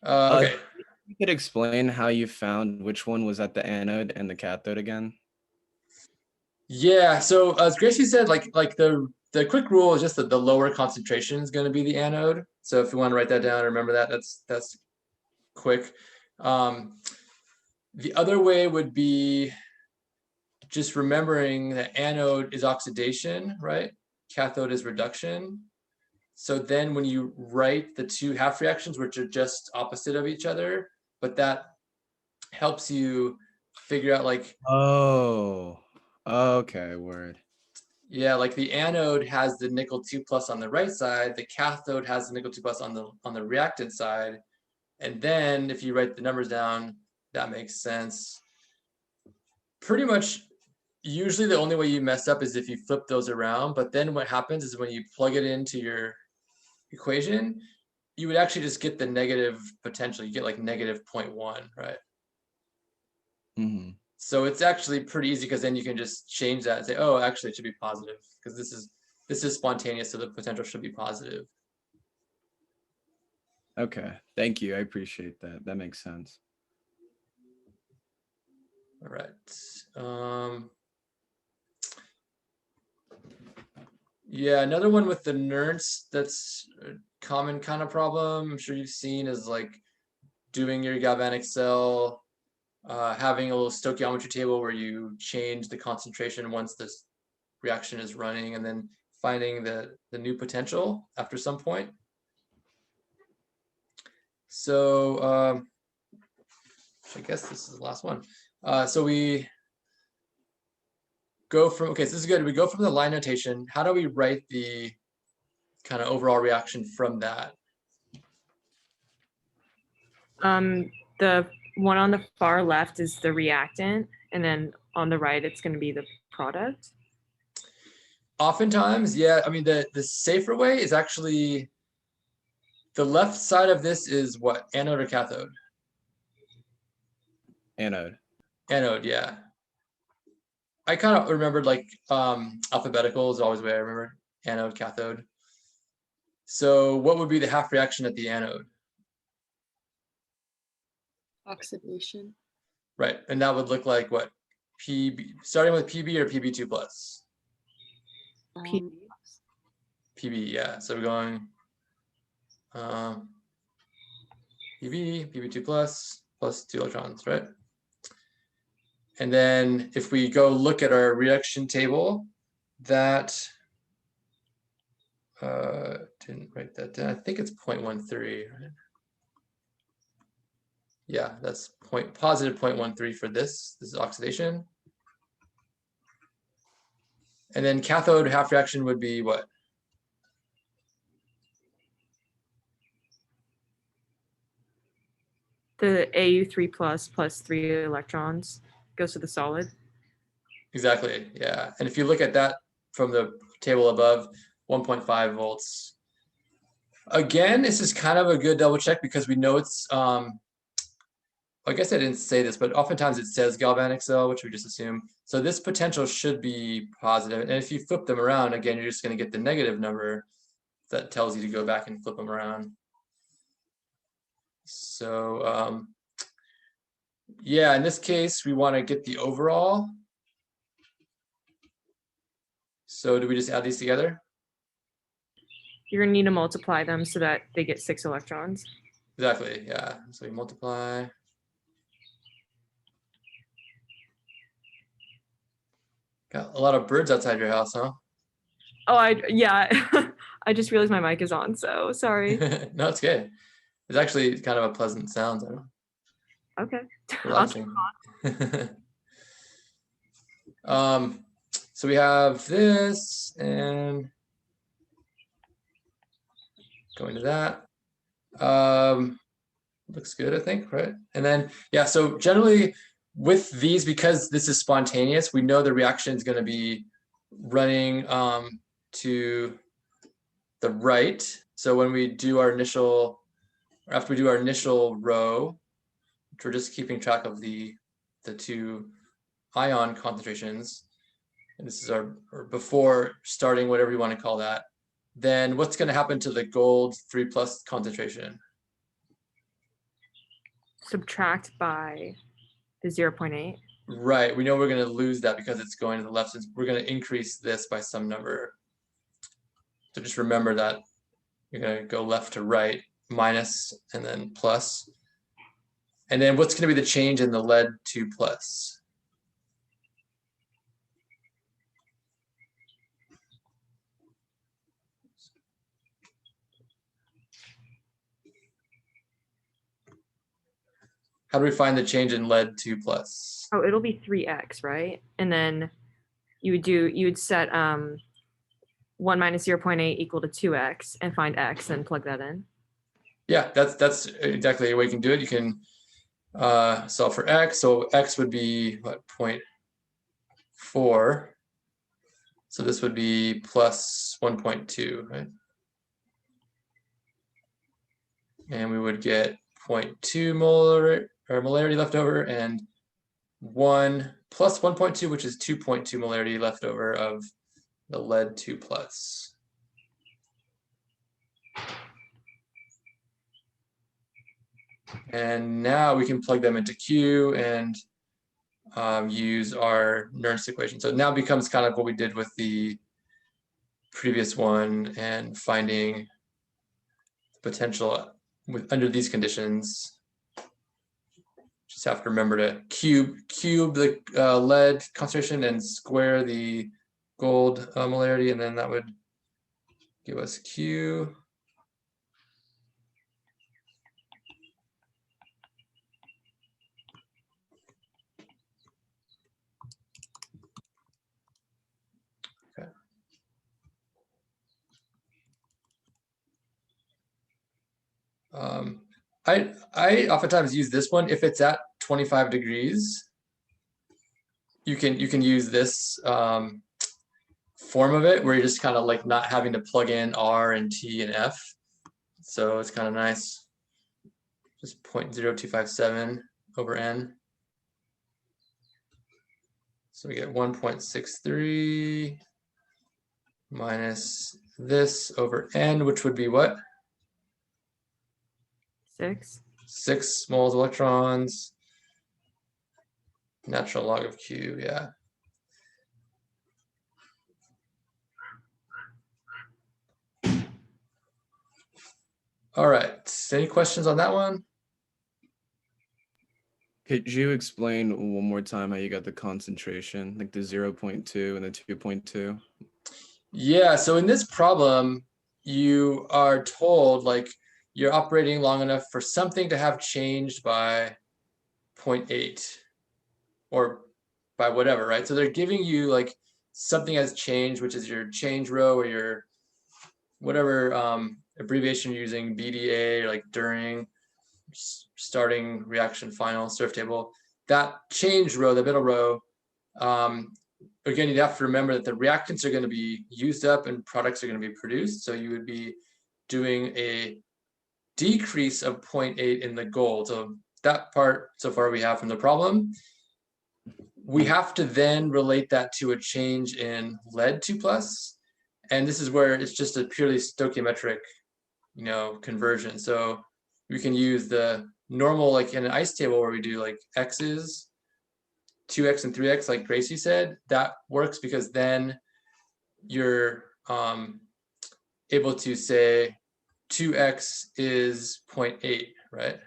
[SPEAKER 1] Okay.
[SPEAKER 3] You could explain how you found which one was at the anode and the cathode again?
[SPEAKER 1] Yeah, so as Gracie said, like the quick rule is just that the lower concentration is going to be the anode. So if you want to write that down, remember that. That's quick. The other way would be just remembering that anode is oxidation, right? Cathode is reduction. So then when you write the 2 half reactions, which are just opposite of each other, but that helps you figure out like,
[SPEAKER 3] oh, okay, word.
[SPEAKER 1] Yeah, like the anode has the nickel 2+ on the right side, the cathode has the nickel 2+ on the reactant side. And then if you write the numbers down, that makes sense. Pretty much usually the only way you mess up is if you flip those around, but then what happens is when you plug it into your equation, you would actually just get the negative potential. You get like negative 0.1, right?
[SPEAKER 3] Mm-hmm.
[SPEAKER 1] So it's actually pretty easy because then you can just change that and say, oh, actually it should be positive because this is spontaneous, so the potential should be positive.
[SPEAKER 3] Okay, thank you. I appreciate that. That makes sense.
[SPEAKER 1] All right. Yeah, another one with the Nernst that's a common kind of problem I'm sure you've seen is like doing your galvanic cell, having a little stoichiometry table where you change the concentration once this reaction is running and then finding the new potential after some point. So I guess this is the last one. So we go from, okay, so this is good. We go from the line notation. How do we write the kind of overall reaction from that?
[SPEAKER 2] The one on the far left is the reactant, and then on the right, it's going to be the product.
[SPEAKER 1] Oftentimes, yeah. I mean, the safer way is actually the left side of this is what? Anode or cathode?
[SPEAKER 3] Anode.
[SPEAKER 1] Anode, yeah. I kind of remembered like alphabetical is always the way I remember anode, cathode. So what would be the half reaction at the anode?
[SPEAKER 4] Oxidation.
[SPEAKER 1] Right, and that would look like what? PB, starting with PB or PB2 plus?
[SPEAKER 2] P-
[SPEAKER 1] PB, yeah. So we're going PB, PB2 plus 2 electrons, right? And then if we go look at our reaction table, that didn't write that down. I think it's 0.13, right? Yeah, that's positive 0.13 for this. This is oxidation. And then cathode half reaction would be what?
[SPEAKER 2] The Au3 plus 3 electrons goes to the solid.
[SPEAKER 1] Exactly, yeah. And if you look at that from the table above, 1.5 volts. Again, this is kind of a good double check because we know it's, I guess I didn't say this, but oftentimes it says galvanic cell, which we just assume. So this potential should be positive. And if you flip them around, again, you're just going to get the negative number that tells you to go back and flip them around. So yeah, in this case, we want to get the overall. So do we just add these together?
[SPEAKER 2] You're going to need to multiply them so that they get 6 electrons.
[SPEAKER 1] Exactly, yeah. So we multiply. Got a lot of birds outside your house, huh?
[SPEAKER 2] Oh, yeah. I just realized my mic is on, so sorry.
[SPEAKER 1] No, it's good. It's actually kind of a pleasant sound. I don't know.
[SPEAKER 2] Okay.
[SPEAKER 1] Relaxing. So we have this and going to that. Looks good, I think, right? And then, yeah, so generally with these, because this is spontaneous, we know the reaction is going to be running to the right. So when we do our initial, or after we do our initial row, which we're just keeping track of the two ion concentrations, and this is our, or before starting, whatever you want to call that, then what's going to happen to the gold 3+ concentration?
[SPEAKER 2] Subtract by the 0.8.
[SPEAKER 1] Right, we know we're going to lose that because it's going to the left. So we're going to increase this by some number. So just remember that you're going to go left to right, minus, and then plus. And then what's going to be the change in the lead 2+? How do we find the change in lead 2+?
[SPEAKER 2] Oh, it'll be 3x, right? And then you would set 1 minus 0.8 equal to 2x and find x and plug that in.
[SPEAKER 1] Yeah, that's exactly the way you can do it. You can solve for x. So x would be what, 0.4. So this would be plus 1.2, right? And we would get 0.2 molarity left over, and 1 plus 1.2, which is 2.2 molarity left over of the lead 2+. And now we can plug them into Q and use our Nernst equation. So it now becomes kind of what we did with the previous one, and finding the potential under these conditions. Just have to remember to cube the lead concentration and square the gold molarity, and then that would give us Q. Okay. I oftentimes use this one if it's at 25 degrees. You can use this form of it where you're just kind of like not having to plug in R and T and F. So it's kind of nice. Just 0.0257 over N. So we get 1.63 minus this over N, which would be what?
[SPEAKER 2] 6.
[SPEAKER 1] 6 moles electrons. Natural log of Q, yeah. All right, any questions on that one?
[SPEAKER 3] Could you explain one more time how you got the concentration, like the 0.2 and the 2.2?
[SPEAKER 1] Yeah, so in this problem, you are told like you're operating long enough for something to have changed by 0.8 or by whatever, right? So they're giving you like something has changed, which is your change row or your whatever abbreviation you're using, BDA, or like during, starting, reaction, final, surf table. That change row, the middle row, again, you'd have to remember that the reactants are going to be used up and products are going to be produced. So you would be doing a decrease of 0.8 in the gold. So that part so far we have from the problem. We have to then relate that to a change in lead 2+. And this is where it's just a purely stoichiometric, conversion. So we can use the normal, like in an ice table where we do like X's, 2x and 3x, like Gracie said. That works because then you're able to say 2x is 0.8, right?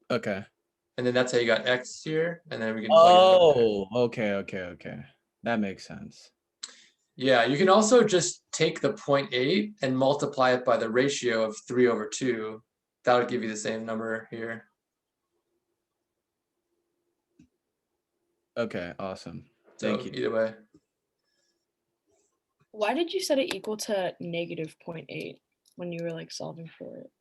[SPEAKER 3] Okay.
[SPEAKER 1] And then that's how you got x here, and then we can plug
[SPEAKER 3] Oh, okay. That makes sense.
[SPEAKER 1] Yeah, you can also just take the 0.8 and multiply it by the ratio of 3/2. That would give you the same number here.
[SPEAKER 3] Okay, awesome.
[SPEAKER 1] So
[SPEAKER 3] Thank you.
[SPEAKER 1] either way.
[SPEAKER 4] Why did you set it equal to negative 0.8 when you were like solving for it?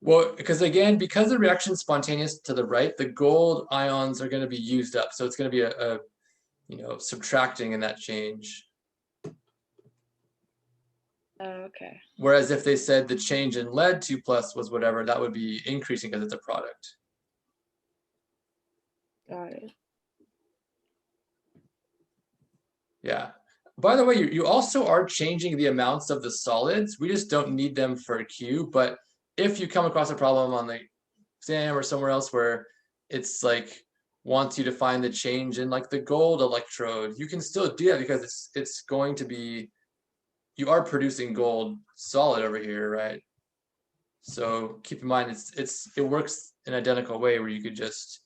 [SPEAKER 1] Well, because again, because the reaction is spontaneous to the right, the gold ions are going to be used up. So it's going to be a subtracting in that change.
[SPEAKER 4] Okay.
[SPEAKER 1] Whereas if they said the change in lead 2+ was whatever, that would be increasing because it's a product.
[SPEAKER 4] Got it.
[SPEAKER 1] Yeah. By the way, you also are changing the amounts of the solids. We just don't need them for a Q. But if you come across a problem on the exam or somewhere else where it's like wants you to find the change in like the gold electrode, you can still do that because it's going to be, you are producing gold solid over here, right? So keep in mind it works an identical way where you could just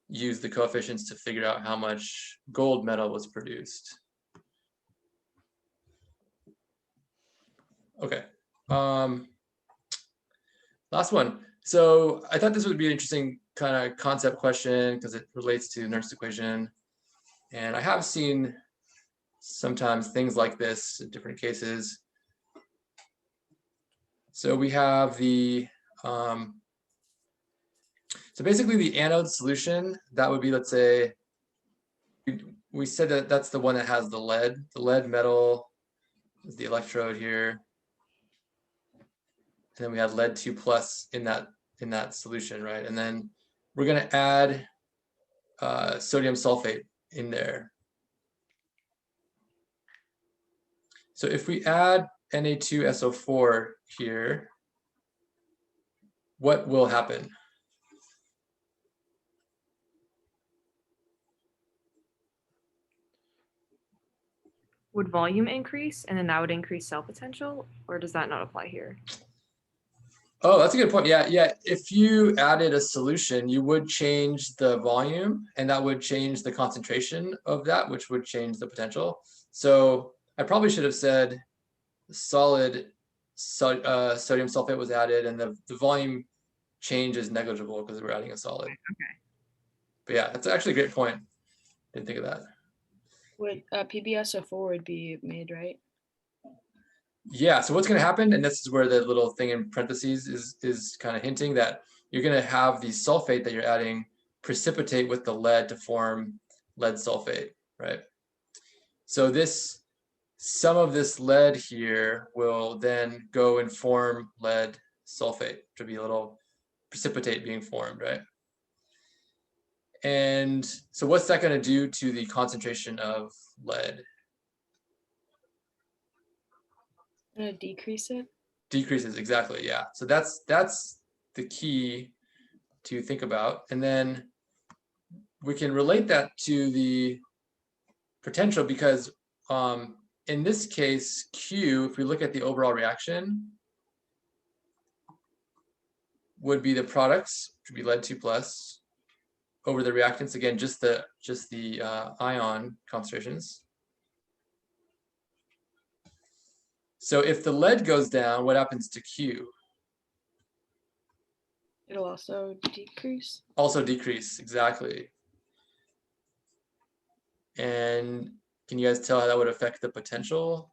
[SPEAKER 1] use the coefficients to figure out how much gold metal was produced. Okay. Last one. So I thought this would be an interesting kind of concept question because it relates to Nernst equation. And I have seen sometimes things like this in different cases. So we have the, so basically the anode solution, that would be, let's say, we said that that's the one that has the lead metal is the electrode here. And then we had lead 2+ in that solution, right? And then we're going to add sodium sulfate in there. So if we add Na2SO4 here, what will happen?
[SPEAKER 2] Would volume increase and then that would increase cell potential, or does that not apply here?
[SPEAKER 1] Oh, that's a good point. Yeah. If you added a solution, you would change the volume and that would change the concentration of that, which would change the potential. So I probably should have said solid sodium sulfate was added and the volume change is negligible because we're adding a solid.
[SPEAKER 2] Okay.
[SPEAKER 1] But yeah, that's actually a great point. Didn't think of that.
[SPEAKER 4] Would PbSO4 would be made, right?
[SPEAKER 1] Yeah, so what's going to happen, and this is where the little thing in parentheses is kind of hinting that you're going to have the sulfate that you're adding precipitate with the lead to form lead sulfate, right? So this, some of this lead here will then go and form lead sulfate, to be a little precipitate being formed, right? And so what's that going to do to the concentration of lead?
[SPEAKER 4] Gonna decrease it.
[SPEAKER 1] Decreases, exactly, yeah. So that's the key to think about. And then we can relate that to the potential because in this case, Q, if we look at the overall reaction, would be the products, which would be lead 2 plus, over the reactants, again, just the ion concentrations. So if the lead goes down, what happens to Q?
[SPEAKER 4] It'll also decrease.
[SPEAKER 1] Also decrease, exactly. And can you guys tell how that would affect the potential?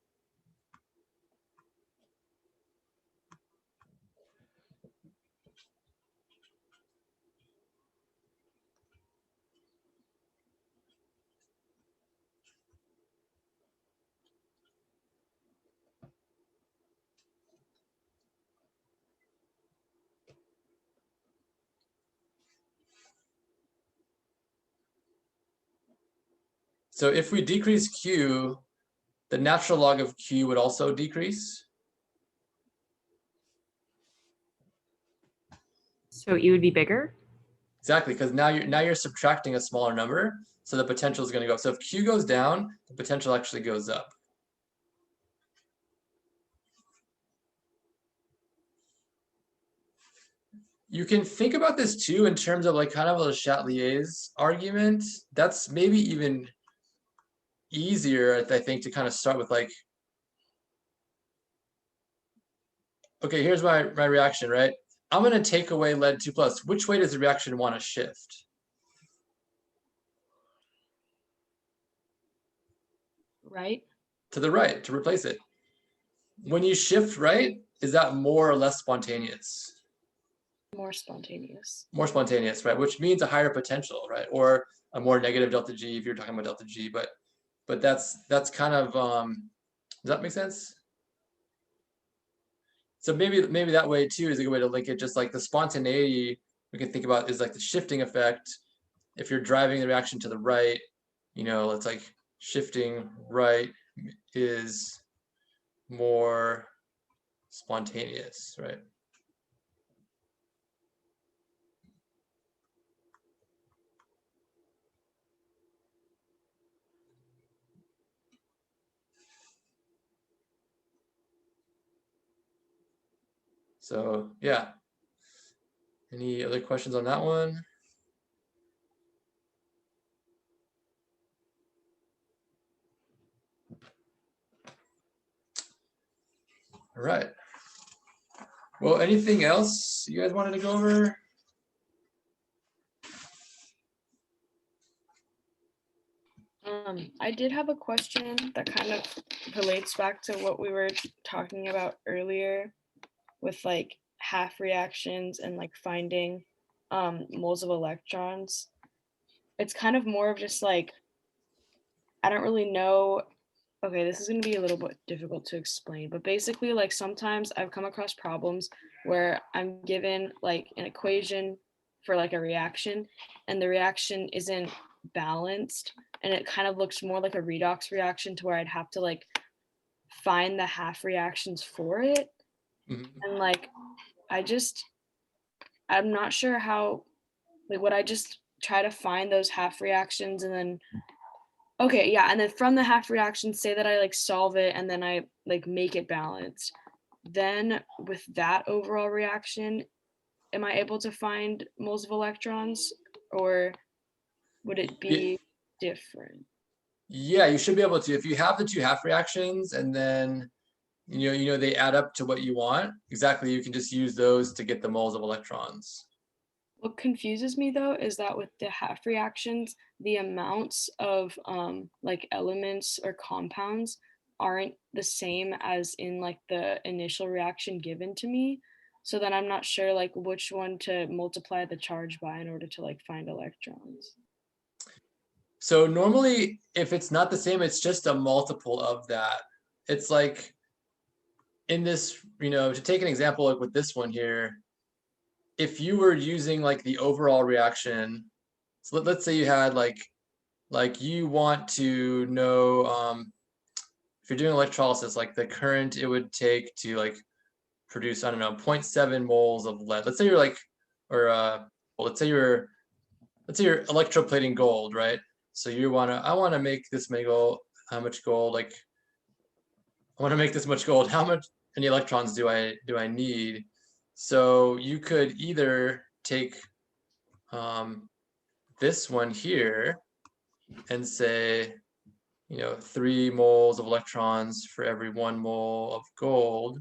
[SPEAKER 1] So if we decrease Q, the natural log of Q would also decrease.
[SPEAKER 2] So E would be bigger?
[SPEAKER 1] Exactly, because now you're subtracting a smaller number, so the potential is going to go up. So if Q goes down, the potential actually goes up. You can think about this too in terms of like kind of a Chatelier's argument. That's maybe even easier, I think, to kind of start with like, okay, here's my reaction, right? I'm going to take away lead 2 plus. Which way does the reaction want to shift?
[SPEAKER 4] Right.
[SPEAKER 1] To the right, to replace it. When you shift right, is that more or less spontaneous?
[SPEAKER 4] More spontaneous.
[SPEAKER 1] More spontaneous, right? Which means a higher potential, right? Or a more negative delta G if you're talking about delta G, but that's kind of does that make sense? So maybe that way too is a good way to link it. Just like the spontaneity we can think about is like the shifting effect. If you're driving the reaction to the right, it's like shifting right is more spontaneous, right? So yeah. Any other questions on that one? All right. Well, anything else you guys wanted to go over?
[SPEAKER 4] I did have a question that kind of relates back to what we were talking about earlier with like half reactions and like finding moles of electrons. It's kind of more of just like, I don't really know. Okay, this is going to be a little bit difficult to explain, but basically, like sometimes I've come across problems where I'm given like an equation for like a reaction and the reaction isn't balanced and it kind of looks more like a redox reaction to where I'd have to like find the half reactions for it.
[SPEAKER 1] Mhm.
[SPEAKER 4] And like, I'm not sure how, like, would I just try to find those half reactions and then okay, yeah, and then from the half reaction, say that I like solve it and then I like make it balanced. Then with that overall reaction, am I able to find moles of electrons or would it be different?
[SPEAKER 1] Yeah, you should be able to. If you have the two half reactions and then they add up to what you want, exactly, you can just use those to get the moles of electrons.
[SPEAKER 4] What confuses me though is that with the half reactions, the amounts of like elements or compounds aren't the same as in like the initial reaction given to me. So then I'm not sure like which one to multiply the charge by in order to like find electrons.
[SPEAKER 1] So normally, if it's not the same, it's just a multiple of that. It's like in this, to take an example like with this one here, if you were using like the overall reaction, so let's say you had like you want to know if you're doing electrolysis, like the current it would take to like produce, I don't know, 0.7 moles of lead. Let's say you're like, or let's say you're electroplating gold, right? So I want to make this many gold. How much gold? Like, I want to make this much gold. How many electrons do I need? So you could either take this one here and say, 3 moles of electrons for every 1 mole of gold.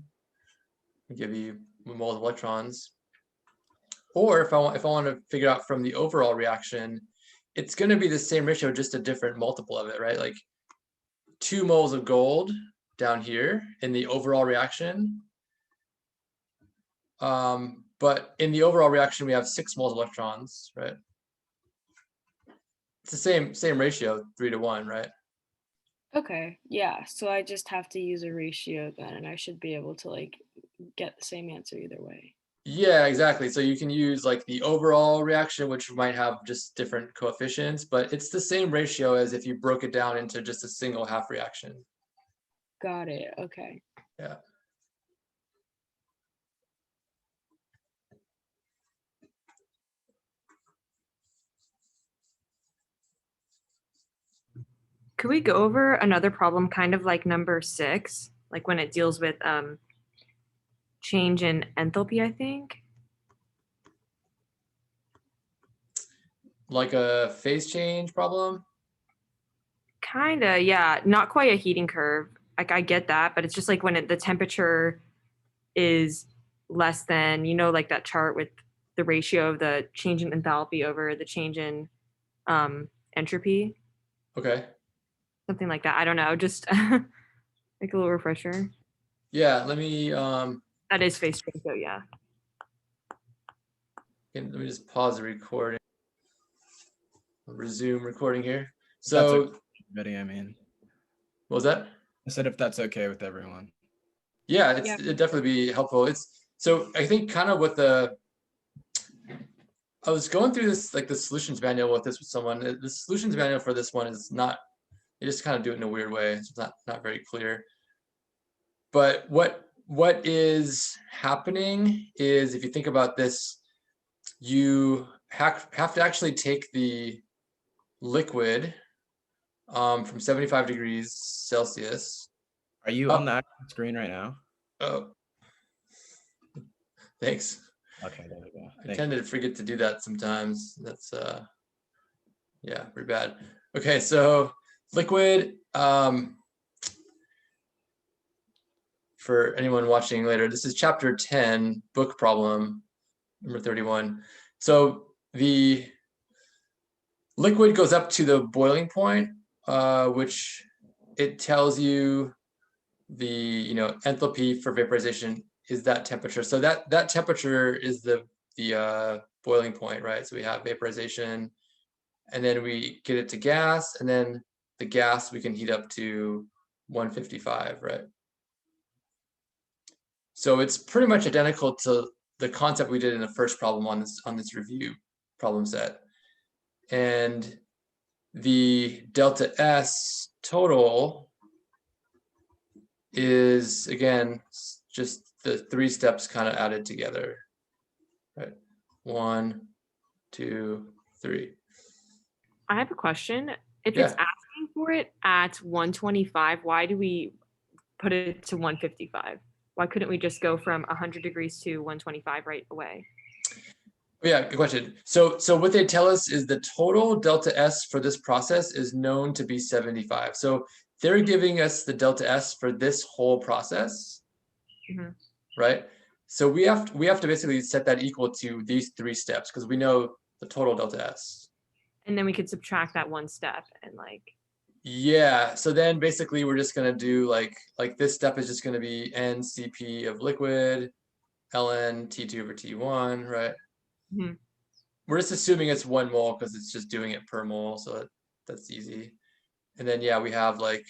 [SPEAKER 1] I'll give you moles of electrons. Or if I want to figure out from the overall reaction, it's going to be the same ratio, just a different multiple of it, right? Like 2 moles of gold down here in the overall reaction. But in the overall reaction, we have 6 moles of electrons, right? It's the same ratio, 3 to 1, right?
[SPEAKER 4] Okay, yeah. So I just have to use a ratio then, and I should be able to like get the same answer either way.
[SPEAKER 1] Yeah, exactly. So you can use like the overall reaction, which might have just different coefficients, but it's the same ratio as if you broke it down into just a single half reaction.
[SPEAKER 4] Got it. Okay.
[SPEAKER 1] Yeah.
[SPEAKER 2] Could we go over another problem kind of like number 6, like when it deals with change in enthalpy, I think?
[SPEAKER 1] Like a phase change problem?
[SPEAKER 2] Kinda, yeah. Not quite a heating curve. Like I get that, but it's just like when the temperature is less than, like that chart with the ratio of the change in enthalpy over the change in entropy,
[SPEAKER 1] Okay.
[SPEAKER 2] something like that. I don't know. Just like a little refresher.
[SPEAKER 1] Yeah, let me
[SPEAKER 2] That is phase change, so yeah.
[SPEAKER 1] let me just pause the recording. Resume recording here.
[SPEAKER 3] That's
[SPEAKER 1] So
[SPEAKER 3] Ready, I mean.
[SPEAKER 1] what was that?
[SPEAKER 3] I said if that's okay with everyone.
[SPEAKER 1] Yeah,
[SPEAKER 4] Yeah.
[SPEAKER 1] it'd definitely be helpful. So I think kind of with I was going through this, like the solutions manual with someone. The solutions manual for this one is not, you just kind of do it in a weird way. It's not very clear. But what is happening is, if you think about this, you have to actually take the liquid from 75 degrees Celsius.
[SPEAKER 3] Are you on the actual screen right now?
[SPEAKER 1] Oh, thanks.
[SPEAKER 3] Okay, there we go.
[SPEAKER 1] I tend to forget to do that sometimes. That's yeah, pretty bad. Okay, so liquid, for anyone watching later, this is chapter 10, book problem number 31. So the liquid goes up to the boiling point, which it tells you the enthalpy for vaporization is that temperature. So that temperature is the boiling point, right? So we have vaporization, and then we get it to gas, and then the gas we can heat up to 155, right? So it's pretty much identical to the concept we did in the first problem on this review problem set. And the delta S total is, again, just the 3 steps kind of added together, right? 1, 2, 3.
[SPEAKER 2] I have a question. If
[SPEAKER 1] Yeah.
[SPEAKER 2] it's asking for it at 125, why do we put it to 155? Why couldn't we just go from 100 degrees to 125 right away?
[SPEAKER 1] Yeah, good question. So what they tell us is the total delta S for this process is known to be 75. So they're giving us the delta S for this whole process, right? So we have to basically set that equal to these 3 steps, because we know the total delta S.
[SPEAKER 2] And then we could subtract that one step and like.
[SPEAKER 1] Yeah, so then basically we're just gonna do like this step is just gonna be NCP of liquid, ln T2 over T1, right?
[SPEAKER 2] Mhm.
[SPEAKER 1] We're just assuming it's 1 mole because it's just doing it per mole, so that's easy. And then yeah, we have like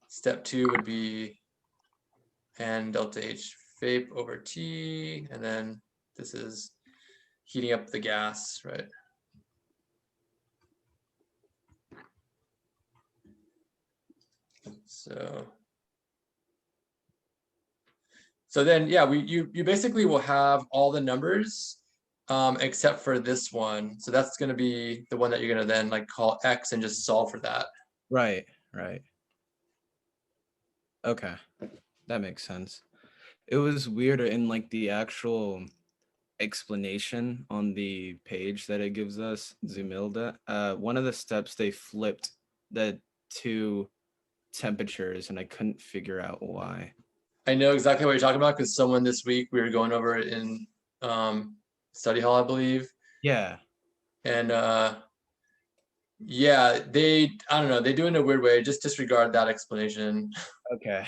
[SPEAKER 1] step 2 would be N delta H vape over T, and then this is heating up the gas, right? So then yeah, you basically will have all the numbers except for this one. So that's going to be the one that you're going to then like call X and just solve for that.
[SPEAKER 3] Right. Okay, that makes sense. It was weirder in like the actual explanation on the page that it gives us, Zumilda. One of the steps they flipped the two temperatures, and I couldn't figure out why.
[SPEAKER 1] I know exactly what you're talking about because someone this week we were going over it in study hall, I believe.
[SPEAKER 3] Yeah.
[SPEAKER 1] And yeah, I don't know, they do it in a weird way. Just disregard that explanation.
[SPEAKER 3] Okay.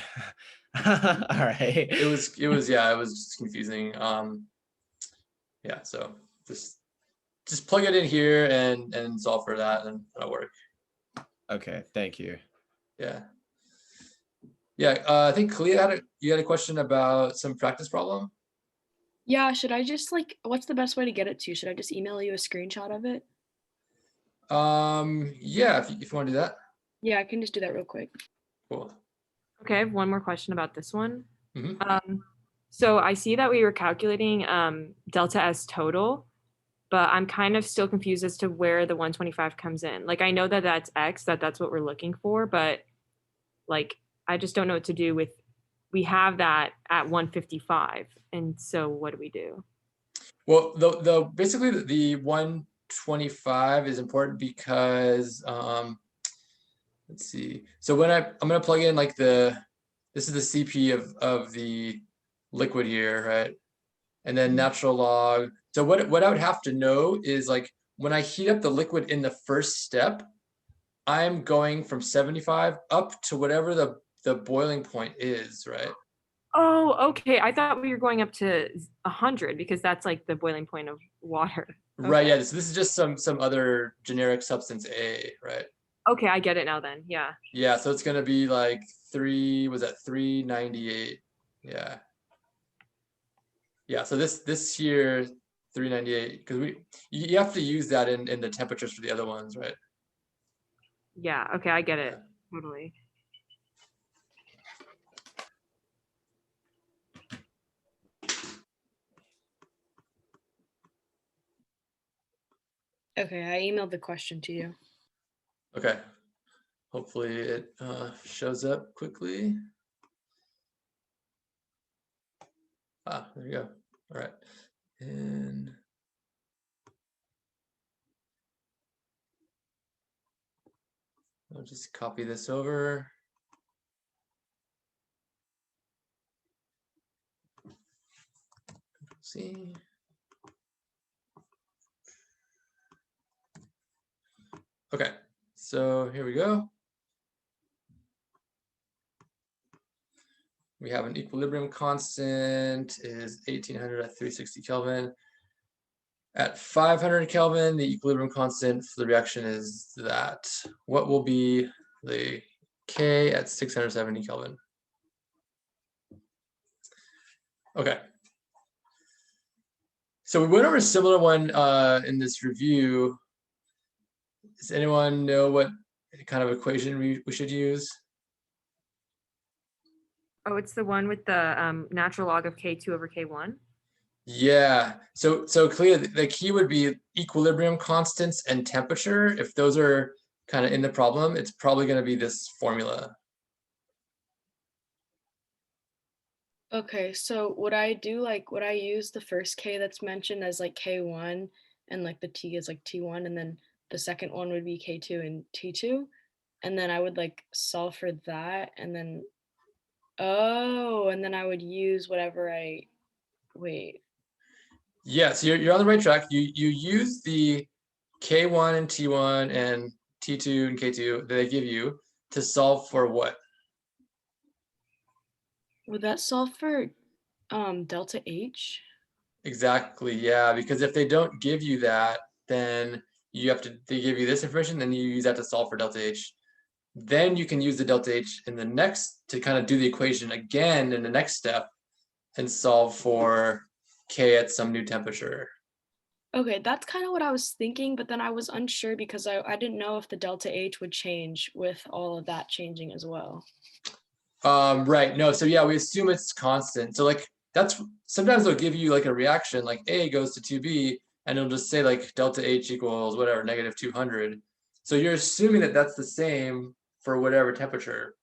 [SPEAKER 3] All right.
[SPEAKER 1] It was yeah, it was just confusing. Yeah, so just plug it in here and solve for that, and that'll work.
[SPEAKER 3] Okay, thank you.
[SPEAKER 1] Yeah. Yeah, I think Kalia you had a question about some practice problem.
[SPEAKER 4] Yeah, should I just like, what's the best way to get it to you? Should I just email you a screenshot of it?
[SPEAKER 1] Yeah, if you want to do that.
[SPEAKER 4] Yeah, I can just do that real quick.
[SPEAKER 1] Cool.
[SPEAKER 2] Okay, I have one more question about this one.
[SPEAKER 1] Mhm.
[SPEAKER 2] So I see that we were calculating delta S total, but I'm kind of still confused as to where the 125 comes in. Like I know that that's X, that's what we're looking for, but like I just don't know what to do with, we have that at 155. And so what do we do?
[SPEAKER 1] Well, the basically the 125 is important because let's see. So when I'm gonna plug in like this is the CP of the liquid here, right? And then natural log. So what I would have to know is like when I heat up the liquid in the first step, I'm going from 75 up to whatever the boiling point is, right?
[SPEAKER 2] Oh, okay. I thought we were going up to 100 because that's like the boiling point of water.
[SPEAKER 1] Right,
[SPEAKER 2] Okay.
[SPEAKER 1] yeah. So this is just some other generic substance A, right?
[SPEAKER 2] Okay, I get it now then. Yeah.
[SPEAKER 1] Yeah, so it's gonna be like 398. Yeah. Yeah, so this here 398 because you have to use that in the temperatures for the other ones, right?
[SPEAKER 2] Yeah. Okay, I get it.
[SPEAKER 1] Yeah.
[SPEAKER 2] Totally.
[SPEAKER 4] Okay, I emailed the question to you.
[SPEAKER 1] Okay. Hopefully it shows up quickly. Ah, there you go. All right. And I'll just copy this over. See. Okay, so here we go. We have an equilibrium constant is 1800 at 360 Kelvin. At 500 Kelvin, the equilibrium constant for the reaction is that. What will be the K at 670 Kelvin? Okay. So we went over a similar one in this review. Does anyone know what kind of equation we should use?
[SPEAKER 2] Oh, it's the one with the natural log of K2 over K1.
[SPEAKER 1] Yeah, so clearly the key would be equilibrium constants and temperature. If those are kind of in the problem, it's probably going to be this formula.
[SPEAKER 4] Okay, so would I use the first K that's mentioned as like K1 and like the T is like T1 and then the second one would be K2 and T2 and then I would like solve for that and then and then I would use whatever wait.
[SPEAKER 1] Yeah, so you're on the right track. You use the K1 and T1 and T2 and K2 that they give you. to solve for what?
[SPEAKER 4] Would that solve for delta H?
[SPEAKER 1] Exactly, yeah, because if they don't give you that, then they give you this information, then you use that to solve for delta H. Then you can use the delta H in the next to kind of do the equation again in the next step and solve for K at some new temperature.
[SPEAKER 4] Okay, that's kind of what I was thinking, but then I was unsure because I didn't know if the delta H would change with all of that changing as well.
[SPEAKER 1] Right, no, so yeah, we assume it's constant. So like that's sometimes they'll give you like a reaction like A goes to 2B and it'll just say like delta H equals whatever, negative 200. So you're assuming that that's the same for whatever temperature,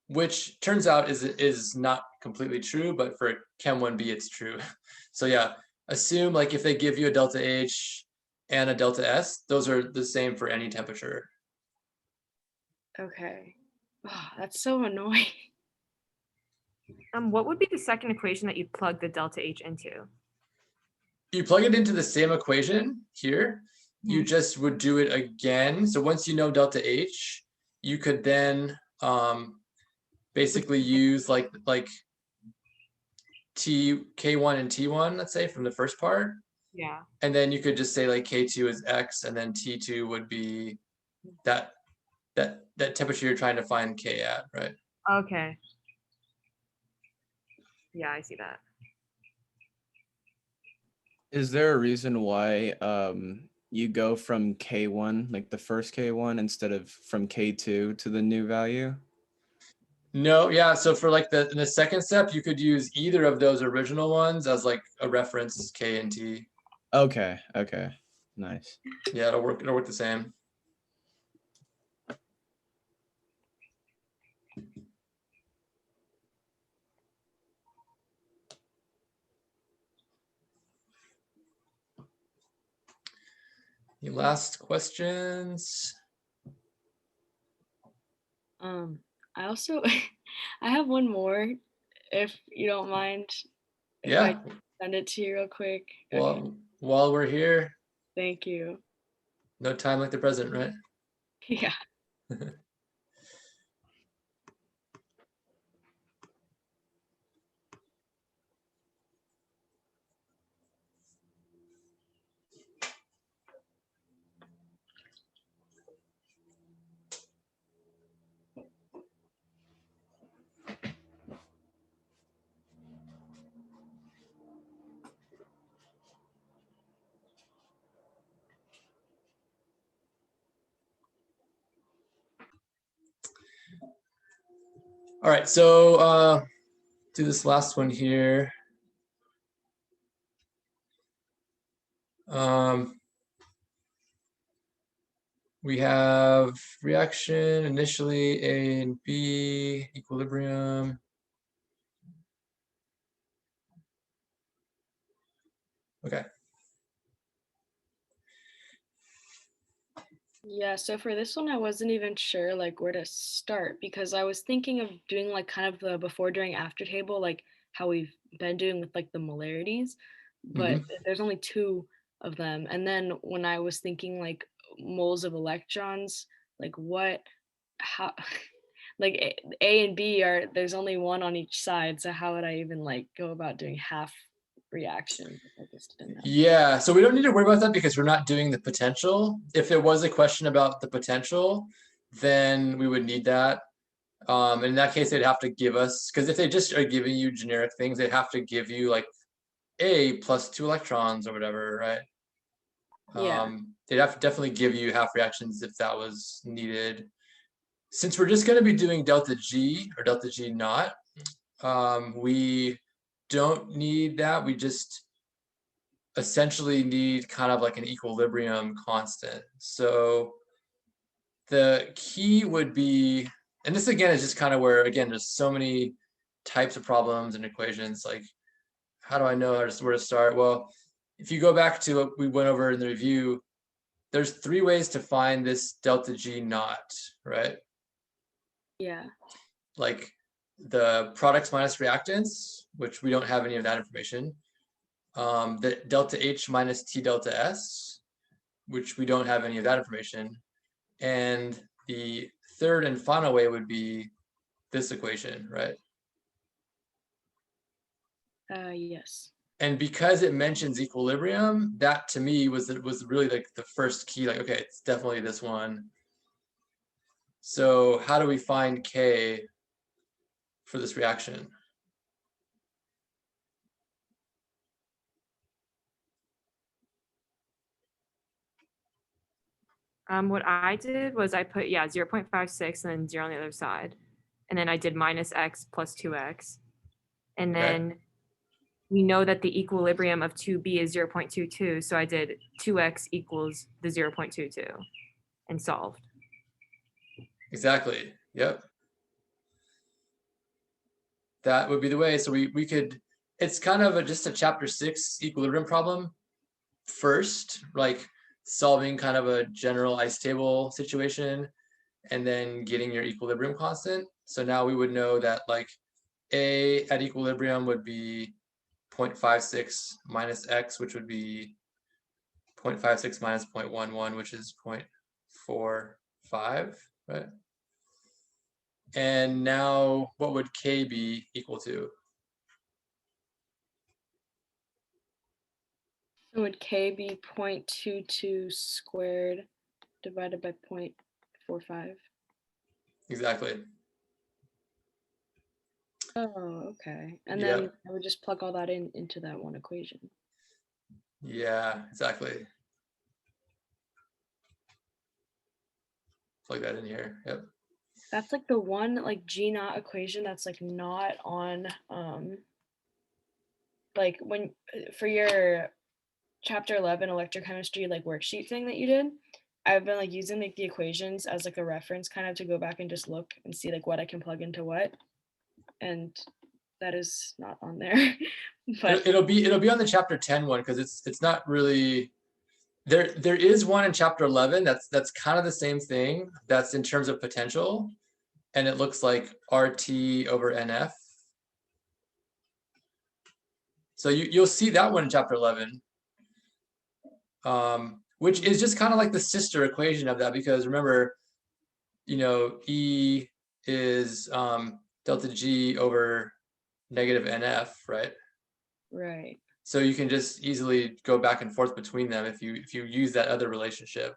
[SPEAKER 1] which turns out is not completely true, but for Chem 1B it's true. So yeah, assume like if they give you a delta H and a delta S, those are the same for any temperature.
[SPEAKER 4] Okay. Oh, that's so annoying.
[SPEAKER 2] What would be the second equation that you'd plug the delta H into?
[SPEAKER 1] You plug it into the same equation here, you just would do it again. So once you know delta H, you could then basically use like K1 and T1, let's say, from the first part.
[SPEAKER 2] Yeah.
[SPEAKER 1] And then you could just say like K2 is X, and then T2 would be that temperature you're trying to find K at, right?
[SPEAKER 2] Okay. Yeah, I see that.
[SPEAKER 3] Is there a reason why you go from K1, like the first K1, instead of from K2 to the new value?
[SPEAKER 1] No, yeah. So for like in the second step, you could use either of those original ones as like a reference K and T.
[SPEAKER 3] Okay, nice.
[SPEAKER 1] Yeah, it'll work the same. Any last questions?
[SPEAKER 4] I also I have one more, if you don't mind. If
[SPEAKER 1] Yeah.
[SPEAKER 4] I send it to you real quick.
[SPEAKER 1] Well,
[SPEAKER 4] Okay.
[SPEAKER 1] while we're here,
[SPEAKER 4] Thank you.
[SPEAKER 1] no time like the present, right?
[SPEAKER 4] Yeah.
[SPEAKER 1] All right, so do this last one here. We have reaction initially A and B, equilibrium. Okay.
[SPEAKER 4] Yeah, so for this one, I wasn't even sure like where to start because I was thinking of doing like kind of the before, during, after table, like how we've been doing with like the molarities, but there's only two of them. And then when I was thinking like moles of electrons, like how, like A and B there's only one on each side. So how would I even like go about doing half reactions if I just didn't have?
[SPEAKER 1] Yeah, so we don't need to worry about that because we're not doing the potential. If there was a question about the potential, then we would need that. In that case, they'd have to give us, because if they just are giving you generic things, they'd have to give you like A plus 2 electrons or whatever, right?
[SPEAKER 4] Yeah.
[SPEAKER 1] They'd have to definitely give you half reactions if that was needed. Since we're just going to be doing delta G or delta G naught, we don't need that. We just essentially need kind of like an equilibrium constant. So the key would be, and this again is just kind of where, again, there's so many types of problems and equations. Like, how do I know where to start? Well, if you go back to what we went over in the review, there's 3 ways to find this delta G naught, right?
[SPEAKER 4] Yeah.
[SPEAKER 1] Like the products minus reactants, which we don't have any of that information. The delta H minus T delta S, which we don't have any of that information. And the third and final way would be this equation, right?
[SPEAKER 4] Yes.
[SPEAKER 1] And because it mentions equilibrium, that to me was really like the first key, like, okay, it's definitely this one. So how do we find K for this reaction?
[SPEAKER 2] What I did was I put, 0.56 and then 0 on the other side. And then I did minus x plus 2x. And
[SPEAKER 1] Okay.
[SPEAKER 2] then we know that the equilibrium of 2b is 0.22. So I did 2x equals the 0.22 and solved.
[SPEAKER 1] Exactly. Yep. That would be the way. So we could, it's kind of just a chapter 6 equilibrium problem first, like solving kind of a general ice table situation and then getting your equilibrium constant. So now we would know that like A at equilibrium would be 0.56 minus x, which would be 0.56 minus 0.11, which is 0.45, right? And now what would K be equal to?
[SPEAKER 4] So would K be 0.22 squared divided by 0.45?
[SPEAKER 1] Exactly.
[SPEAKER 4] Oh, okay. And
[SPEAKER 1] Yeah.
[SPEAKER 4] then I would just plug all that into that one equation.
[SPEAKER 1] Yeah, exactly. Plug that in here. Yep.
[SPEAKER 4] That's like the one like G naught equation that's like not on like when for your chapter 11 electrochemistry like worksheet thing that you did. I've been like using like the equations as like a reference kind of to go back and just look and see like what I can plug into what. And that is not on there. But
[SPEAKER 1] It'll be on the chapter 10 one because it's not really there is one in chapter 11 that's kind of the same thing, that's in terms of potential, and it looks like RT over NF. So you'll see that one in chapter 11, which is just kind of like the sister equation of that, because remember, you know, E is delta G over negative NF, right?
[SPEAKER 4] right.
[SPEAKER 1] So you can just easily go back and forth between them if you use that other relationship.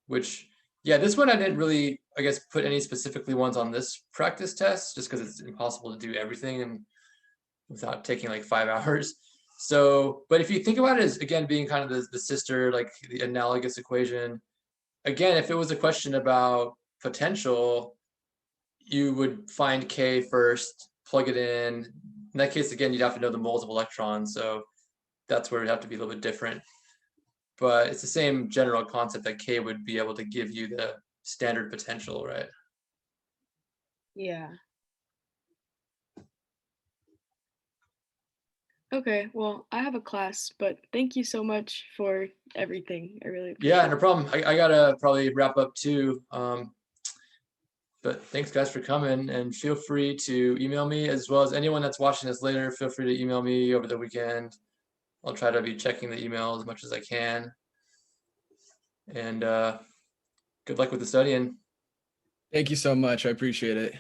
[SPEAKER 1] Which, yeah, this one I didn't really, I guess, put any specifically ones on this practice test, just because it's impossible to do everything and without taking like 5 hours. So, but if you think about it as, again, being kind of the sister, like the analogous equation, again, if it was a question about potential, you would find K first, plug it in. In that case, again, you'd have to know the moles of electrons. So that's where it'd have to be a little bit different. But it's the same general concept that K would be able to give you the standard potential, right?
[SPEAKER 4] Yeah. Okay, well, I have a class, but thank you so much for everything. I really appreciate
[SPEAKER 1] Yeah, no problem. I gotta probably wrap up too. But thanks guys for coming, and feel free to email me, as well as anyone that's watching this later, feel free to email me over the weekend. I'll try to be checking the email as much as I can. And good luck with the studying.
[SPEAKER 3] Thank you so much. I appreciate it.